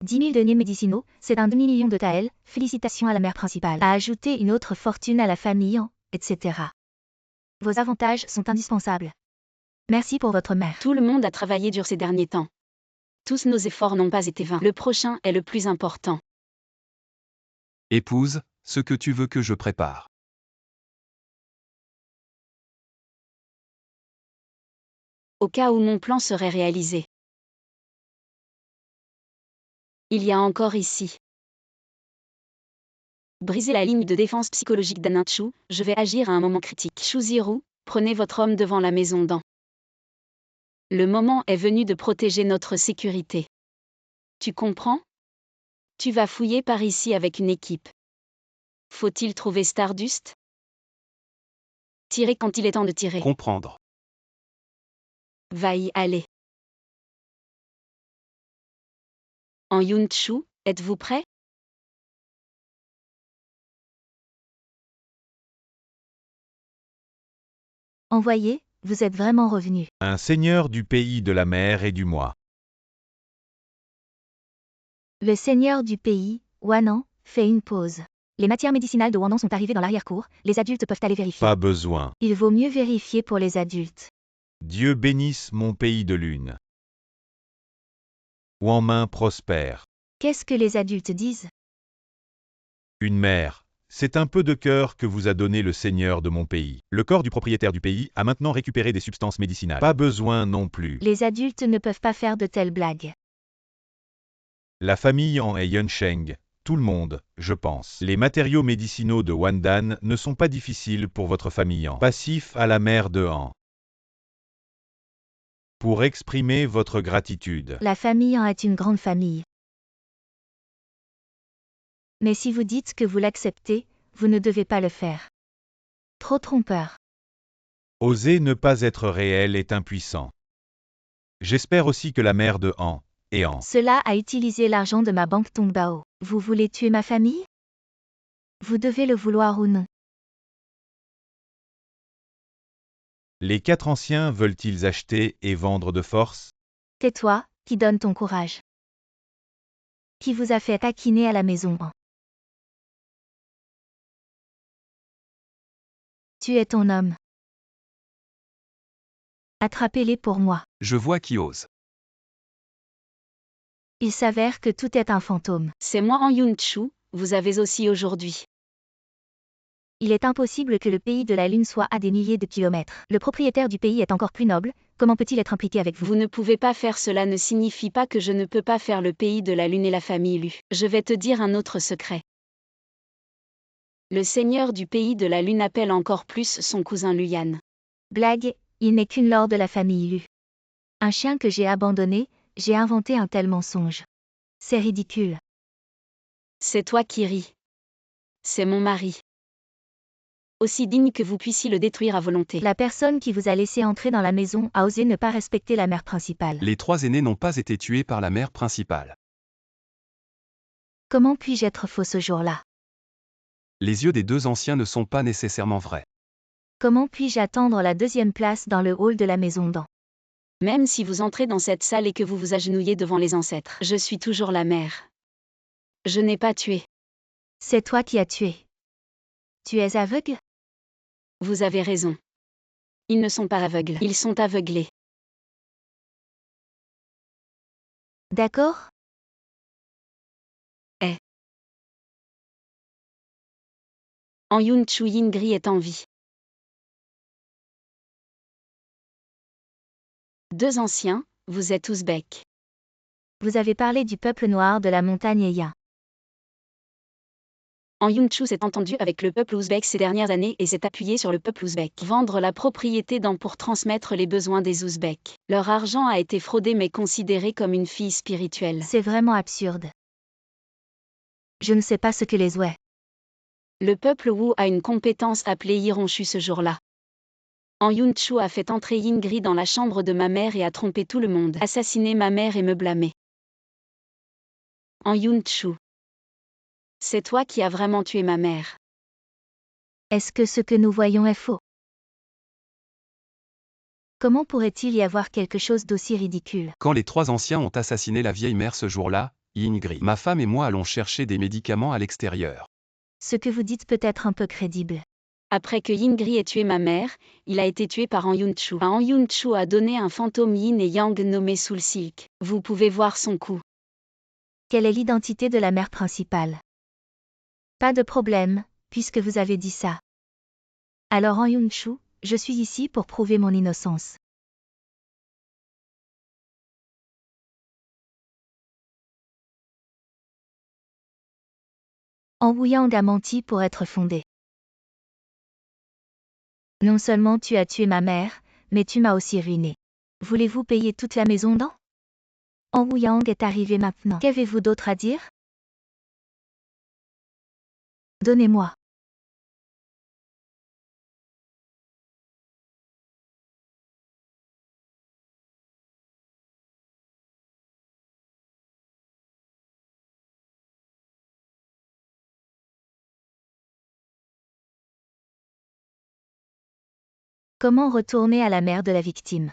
10 000 deniers médicinaux, c'est un demi-million de taels, félicitations à la mère principale. À ajouter une autre fortune à la famille, etc. Vos avantages sont indispensables. Merci pour votre mère. Tout le monde a travaillé dur ces derniers temps. Tous nos efforts n'ont pas été vains. Le prochain est le plus important. Épouse, ce que tu veux que je prépare. Au cas où mon plan serait réalisé. Il y a encore ici. Brisez la ligne de défense psychologique d'Aninchu, je vais agir à un moment critique. Shuziru, prenez votre homme devant la maison d'An. Le moment est venu de protéger notre sécurité. Tu comprends? Tu vas fouiller par ici avec une équipe. Faut-il trouver Stardust? Tirer quand il est temps de tirer. Comprendre. Va y aller. En Yunchu, êtes-vous prêt? Envoyé, vous êtes vraiment revenu. Un seigneur du pays de la mer et du mois. Le seigneur du pays, Wanan, fait une pause. Les matières médicinales de Wanan sont arrivées dans l'arrière-cour, les adultes peuvent aller vérifier. Pas besoin. Il vaut mieux vérifier pour les adultes. Dieu bénisse mon pays de lune. Wanmin prospère. Qu'est-ce que les adultes disent? Une mère. C'est un peu de cœur que vous a donné le seigneur de mon pays. Le corps du propriétaire du pays a maintenant récupéré des substances médicinales. Pas besoin non plus. Les adultes ne peuvent pas faire de telles blagues. La famille en est Yunsheng. Tout le monde, je pense. Les matériaux médicinaux de Wandan ne sont pas difficiles pour votre famille en. Passif à la mère de Han. Pour exprimer votre gratitude. La famille en est une grande famille. Mais si vous dites que vous l'acceptez, vous ne devez pas le faire. Trop trompeur. Oser ne pas être réel est impuissant. J'espère aussi que la mère de Han et Han. Cela a utilisé l'argent de ma banque Tongbao. Vous voulez tuer ma famille? Vous devez le vouloir ou non. Les 4 anciens veulent-ils acheter et vendre de force? Tais-toi, qui donne ton courage. Qui vous a fait taquiner à la maison? Tu es ton homme. Attrapez-les pour moi. Je vois qui ose. Il s'avère que tout est un fantôme. C'est moi en Yunchu, vous avez aussi aujourd'hui. Il est impossible que le pays de la Lune soit à des milliers de kilomètres. Le propriétaire du pays est encore plus noble, comment peut-il être impliqué avec vous? Vous ne pouvez pas faire cela ne signifie pas que je ne peux pas faire le pays de la Lune et la famille Lu. Je vais te dire un autre secret. Le seigneur du pays de la Lune appelle encore plus son cousin Luyan. Blague, il n'est qu'une lord de la famille Lu. Un chien que j'ai abandonné, j'ai inventé un tel mensonge. C'est ridicule. C'est toi qui ris. C'est mon mari. Aussi digne que vous puissiez le détruire à volonté. La personne qui vous a laissé entrer dans la maison a osé ne pas respecter la mère principale. Les 3 aînés n'ont pas été tués par la mère principale. Comment puis-je être faux ce jour-là? Les yeux des 2 anciens ne sont pas nécessairement vrais. Comment puis-je attendre la 2e place dans le hall de la maison d'An? Même si vous entrez dans cette salle et que vous vous agenouillez devant les ancêtres, je suis toujours la mère. Je n'ai pas tué. C'est toi qui as tué. Tu es aveugle? Vous avez raison. Ils ne sont pas aveugles, ils sont aveuglés. D'accord? En Yunchu Yingri est en vie. 2 anciens, vous êtes ouzbek. Vous avez parlé du peuple noir de la montagne Eya. En Yunchu s'est entendu avec le peuple ouzbek ces dernières années et s'est appuyé sur le peuple ouzbek. Vendre la propriété d'An pour transmettre les besoins des ouzbeks. Leur argent a été fraudé mais considéré comme une fille spirituelle. C'est vraiment absurde. Je ne sais pas ce que les ouais. Le peuple Wu a une compétence appelée Yironshu ce jour-là. En Yunchu a fait entrer Yingri dans la chambre de ma mère et a trompé tout le monde. Assassiné ma mère et me blâmer. En Yunchu. C'est toi qui as vraiment tué ma mère. Est-ce que ce que nous voyons est faux? Comment pourrait-il y avoir quelque chose d'aussi ridicule? Quand les 3 anciens ont assassiné la vieille mère ce jour-là, Yingri, ma femme et moi allons chercher des médicaments à l'extérieur. Ce que vous dites peut être un peu crédible. Après que Yingri ait tué ma mère, il a été tué par An Yunchu. An Yunchu a donné un fantôme Yin et Yang nommé Soul Silk. Vous pouvez voir son cou. Quelle est l'identité de la mère principale? Pas de problème, puisque vous avez dit ça. Alors en Yunchu, je suis ici pour prouver mon innocence. En Wuyang a menti pour être fondé. Non seulement tu as tué ma mère, mais tu m'as aussi ruiné. Voulez-vous payer toute la maison dans? En Wuyang est arrivé maintenant. Qu'avez-vous d'autre à dire? Donnez-moi. Comment retourner à la mère de la victime?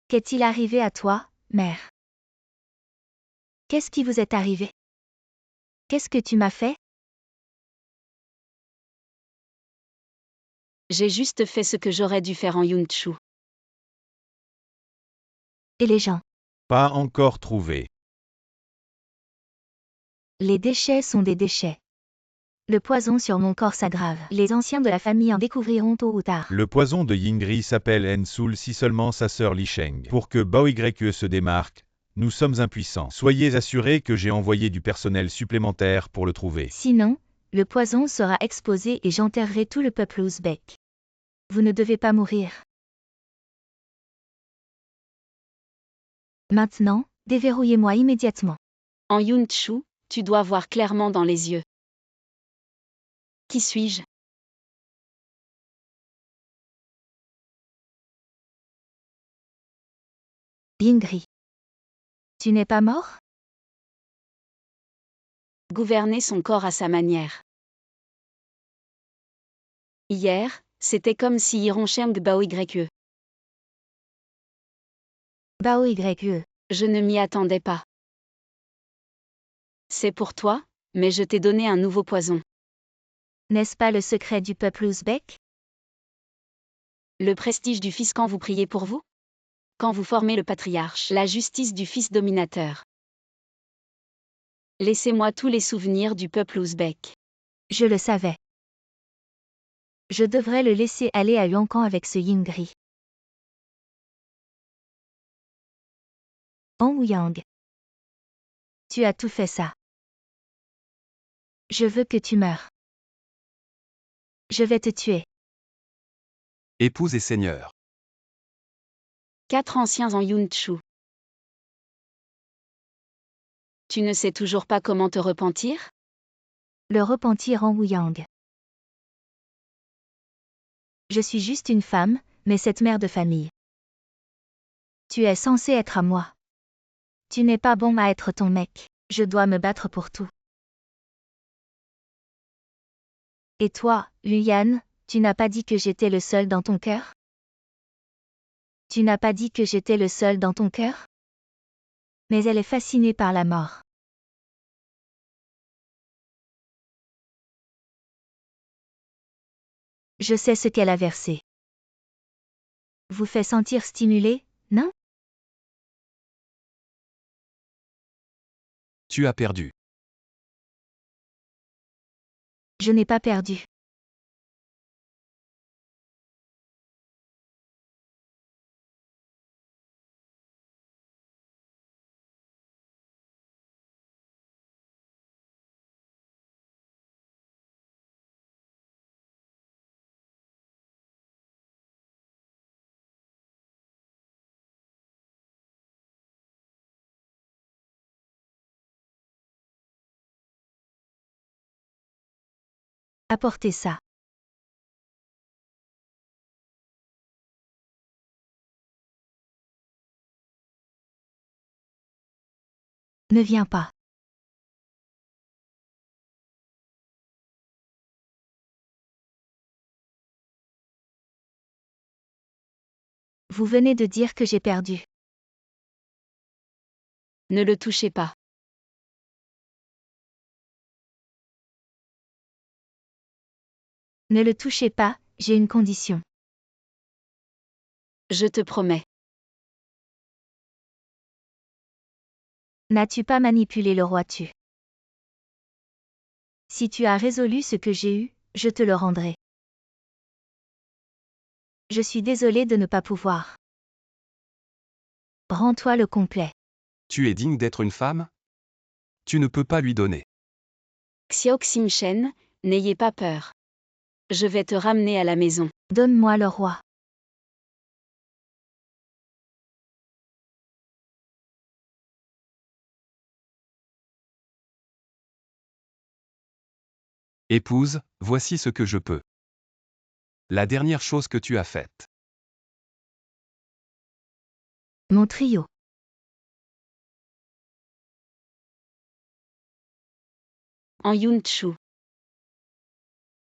Qu'est-il arrivé à toi, mère? Qu'est-ce qui vous est arrivé? Qu'est-ce que tu m'as fait? J'ai juste fait ce que j'aurais dû faire en Yunchu. Et les gens? Pas encore trouvé. Les déchets sont des déchets. Le poison sur mon corps s'aggrave. Les anciens de la famille en découvriront tôt ou tard. Le poison de Yingri s'appelle Ensul si seulement sa sœur Li Sheng. Pour que Bao Yue se démarque, nous sommes impuissants. Soyez assurés que j'ai envoyé du personnel supplémentaire pour le trouver. Sinon, le poison sera exposé et j'enterrerai tout le peuple ouzbek. Vous ne devez pas mourir. Maintenant, déverrouillez-moi immédiatement. En Yunchu, tu dois voir clairement dans les yeux. Qui suis-je? Yingri. Tu n'es pas mort? Gouverner son corps à sa manière. Hier, c'était comme si Yironcheng Bao Yue. Bao Yue. Je ne m'y attendais pas. C'est pour toi, mais je t'ai donné un nouveau poison. N'est-ce pas le secret du peuple ouzbek? Le prestige du fils quand vous priez pour vous? Quand vous formez le patriarche, la justice du fils dominateur. Laissez-moi tous les souvenirs du peuple ouzbek. Je le savais. Je devrais le laisser aller à Yonkan avec ce Yingri. En Wuyang. Tu as tout fait ça. Je veux que tu meures. Je vais te tuer. Épouse et seigneur. 4 anciens en Yunchu. Tu ne sais toujours pas comment te repentir? Le repentir en Wuyang. Je suis juste une femme, mais cette mère de famille. Tu es censé être à moi. Tu n'es pas bon à être ton mec. Je dois me battre pour tout. Et toi, Luyan, tu n'as pas dit que j'étais le seul dans ton cœur? Tu n'as pas dit que j'étais le seul dans ton cœur? Mais elle est fascinée par la mort. Je sais ce qu'elle a versé. Vous fait sentir stimulé, non? Tu as perdu. Je n'ai pas perdu. Apportez ça. Ne viens pas. Vous venez de dire que j'ai perdu. Ne le touchez pas. Ne le touchez pas, j'ai une condition. Je te promets. N'as-tu pas manipulé le roi Tu? Si tu as résolu ce que j'ai eu, je te le rendrai. Je suis désolé de ne pas pouvoir. Rends-toi le complet. Tu es digne d'être une femme? Tu ne peux pas lui donner. Xiao Xingchen, n'ayez pas peur. Je vais te ramener à la maison. Donne-moi le roi. Épouse, voici ce que je peux. La dernière chose que tu as faite. Mon trio. En Yunchu.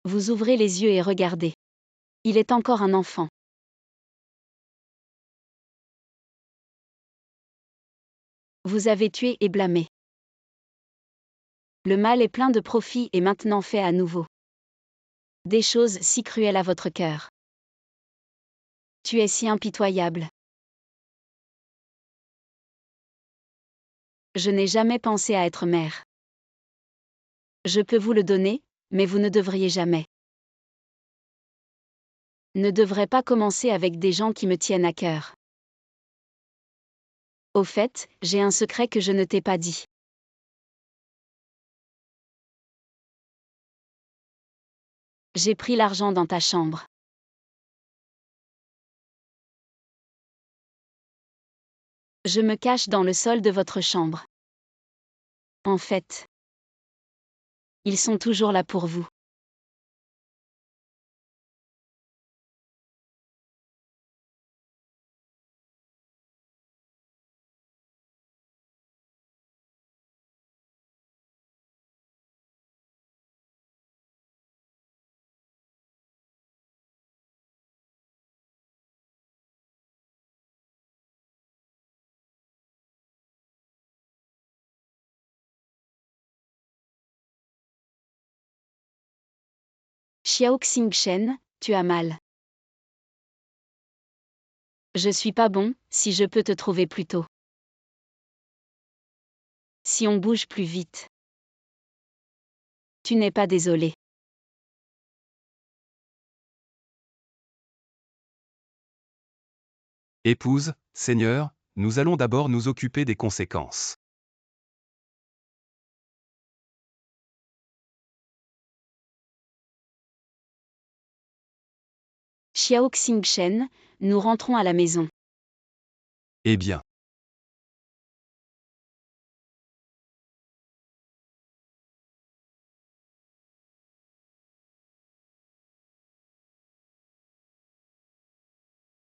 Vous ouvrez les yeux et regardez. Il est encore un enfant. Vous avez tué et blâmé. Le mal est plein de profit et maintenant fait à nouveau. Des choses si cruelles à votre cœur. Tu es si impitoyable. Je n'ai jamais pensé à être mère. Je peux vous le donner, mais vous ne devriez jamais. Ne devrais pas commencer avec des gens qui me tiennent à cœur. Au fait, j'ai un secret que je ne t'ai pas dit. J'ai pris l'argent dans ta chambre. Je me cache dans le sol de votre chambre. En fait, ils sont toujours là pour vous. Xiao Xingchen, tu as mal. Je suis pas bon, si je peux te trouver plus tôt. Si on bouge plus vite. Tu n'es pas désolé. Épouse, Seigneur, nous allons d'abord nous occuper des conséquences. Xiao Xingchen, nous rentrons à la maison. Eh bien.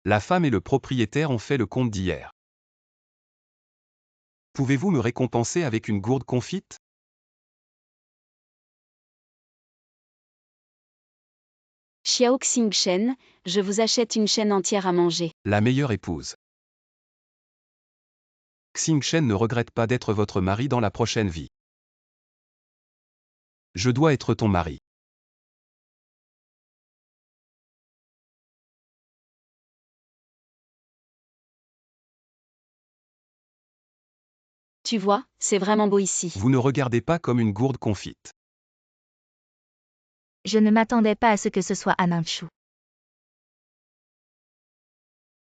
La femme et le propriétaire ont fait le compte d'hier. Pouvez-vous me récompenser avec une gourde confite? Xiao Xingchen, je vous achète une chaîne entière à manger. La meilleure épouse. Xingchen ne regrette pas d'être votre mari dans la prochaine vie. Je dois être ton mari. Tu vois, c'est vraiment beau ici. Vous ne regardez pas comme une gourde confite. Je ne m'attendais pas à ce que ce soit Ananchu.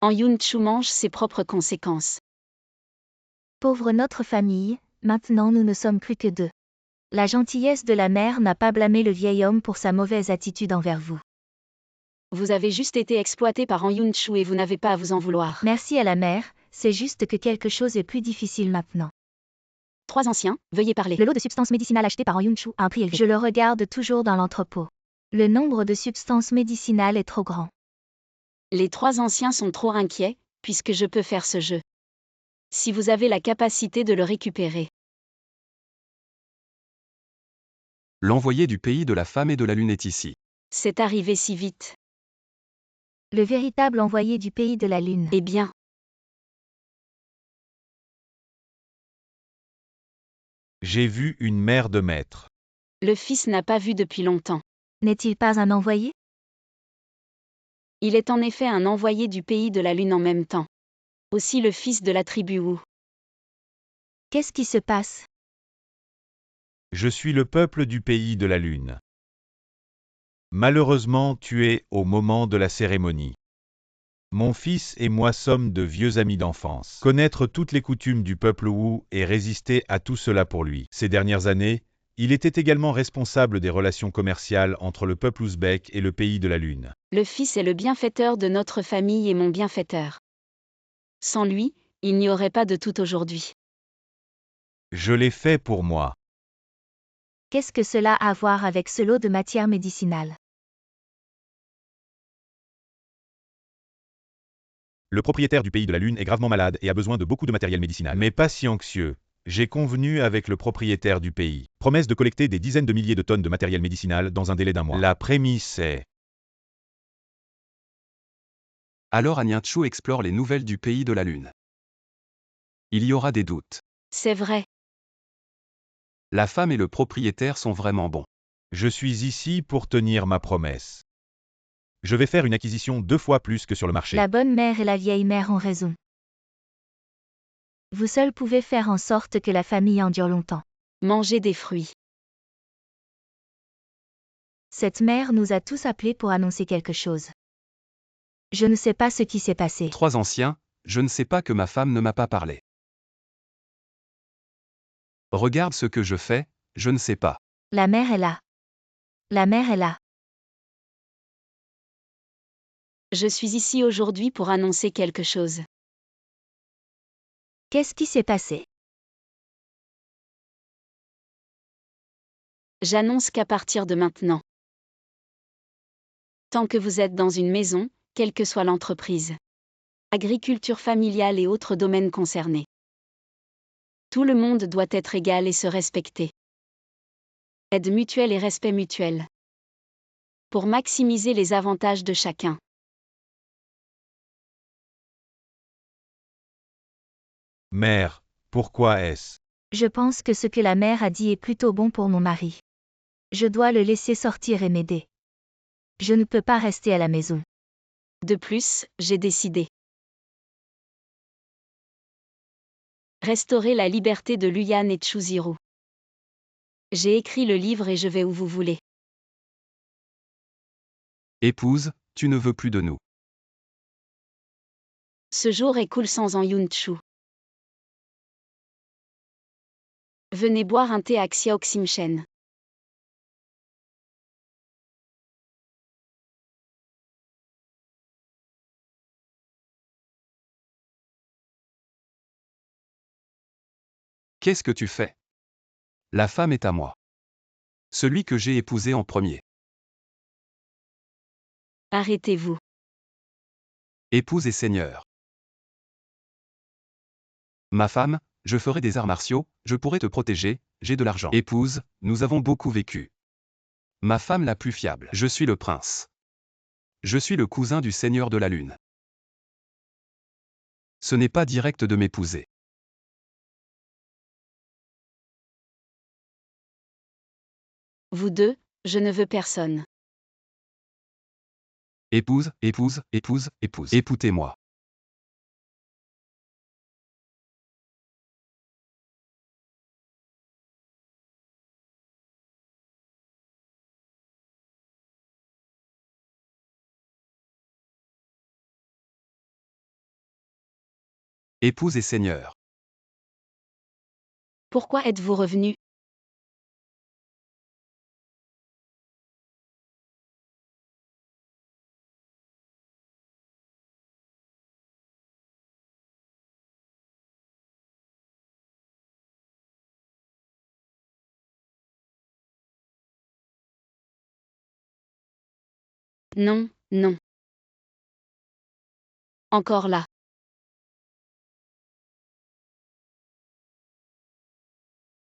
En Yunchu mange ses propres conséquences. Pauvre notre famille, maintenant nous ne sommes plus que deux. La gentillesse de la mère n'a pas blâmé le vieil homme pour sa mauvaise attitude envers vous. Vous avez juste été exploité par En Yunchu et vous n'avez pas à vous en vouloir. Merci à la mère, c'est juste que quelque chose est plus difficile maintenant. 3 anciens, veuillez parler. Le lot de substances médicinales achetées par En Yunchu a un prix élevé. Je le regarde toujours dans l'entrepôt. Le nombre de substances médicinales est trop grand. Les 3 anciens sont trop inquiets, puisque je peux faire ce jeu. Si vous avez la capacité de le récupérer. L'envoyé du pays de la femme et de la lune est ici. C'est arrivé si vite. Le véritable envoyé du pays de la lune. Eh bien. J'ai vu une mère de maître. Le fils n'a pas vu depuis longtemps. N'est-il pas un envoyé? Il est en effet un envoyé du pays de la lune en même temps. Aussi le fils de la tribu Wu. Qu'est-ce qui se passe? Je suis le peuple du pays de la lune. Malheureusement tué au moment de la cérémonie. Mon fils et moi sommes de vieux amis d'enfance. Connaître toutes les coutumes du peuple Wu et résister à tout cela pour lui. Ces dernières années, Il était également responsable des relations commerciales entre le peuple ouzbek et le pays de la Lune. Le fils est le bienfaiteur de notre famille et mon bienfaiteur. Sans lui, il n'y aurait pas de tout aujourd'hui. Je l'ai fait pour moi. Qu'est-ce que cela a à voir avec ce lot de matières médicinales? Le propriétaire du pays de la Lune est gravement malade et a besoin de beaucoup de matériel médicinal. Mais pas si anxieux. J'ai convenu avec le propriétaire du pays. Promesse de collecter des dizaines de milliers de tonnes de matériel médicinal dans un délai d'1 mois. La prémisse est... Alors Agnatchou explore les nouvelles du pays de la Lune. Il y aura des doutes. C'est vrai. La femme et le propriétaire sont vraiment bons. Je suis ici pour tenir ma promesse. Je vais faire une acquisition 2 fois plus que sur le marché. La bonne mère et la vieille mère ont raison. Vous seul pouvez faire en sorte que la famille endure longtemps. Manger des fruits. Cette mère nous a tous appelés pour annoncer quelque chose. Je ne sais pas ce qui s'est passé. 3 anciens, je ne sais pas que ma femme ne m'a pas parlé. Regarde ce que je fais, je ne sais pas. La mère est là. La mère est là. Je suis ici aujourd'hui pour annoncer quelque chose. Qu'est-ce qui s'est passé? J'annonce qu'à partir de maintenant, tant que vous êtes dans une maison, quelle que soit l'entreprise, agriculture familiale et autres domaines concernés, tout le monde doit être égal et se respecter. Aide mutuelle et respect mutuel. Pour maximiser les avantages de chacun. Mère, pourquoi est-ce? Je pense que ce que la mère a dit est plutôt bon pour mon mari. Je dois le laisser sortir et m'aider. Je ne peux pas rester à la maison. De plus, j'ai décidé. Restaurer la liberté de Luyan et Chuziro. J'ai écrit le livre et je vais où vous voulez. Épouse, tu ne veux plus de nous. Ce jour est cool sans en Yunchu. Venez boire un thé à Xiaoximchen. Qu'est-ce que tu fais? La femme est à moi. Celui que j'ai épousé en premier. Arrêtez-vous. Épouse et seigneur. Ma femme, je ferai des arts martiaux, je pourrai te protéger, j'ai de l'argent. Épouse, nous avons beaucoup vécu. Ma femme la plus fiable. Je suis le prince. Je suis le cousin du seigneur de la lune. Ce n'est pas direct de m'épouser. Vous deux, je ne veux personne. Épouse, épouse, épouse, épouse. Écoutez-moi. Épouse et seigneur. Pourquoi êtes-vous revenu? Non, non. Encore là.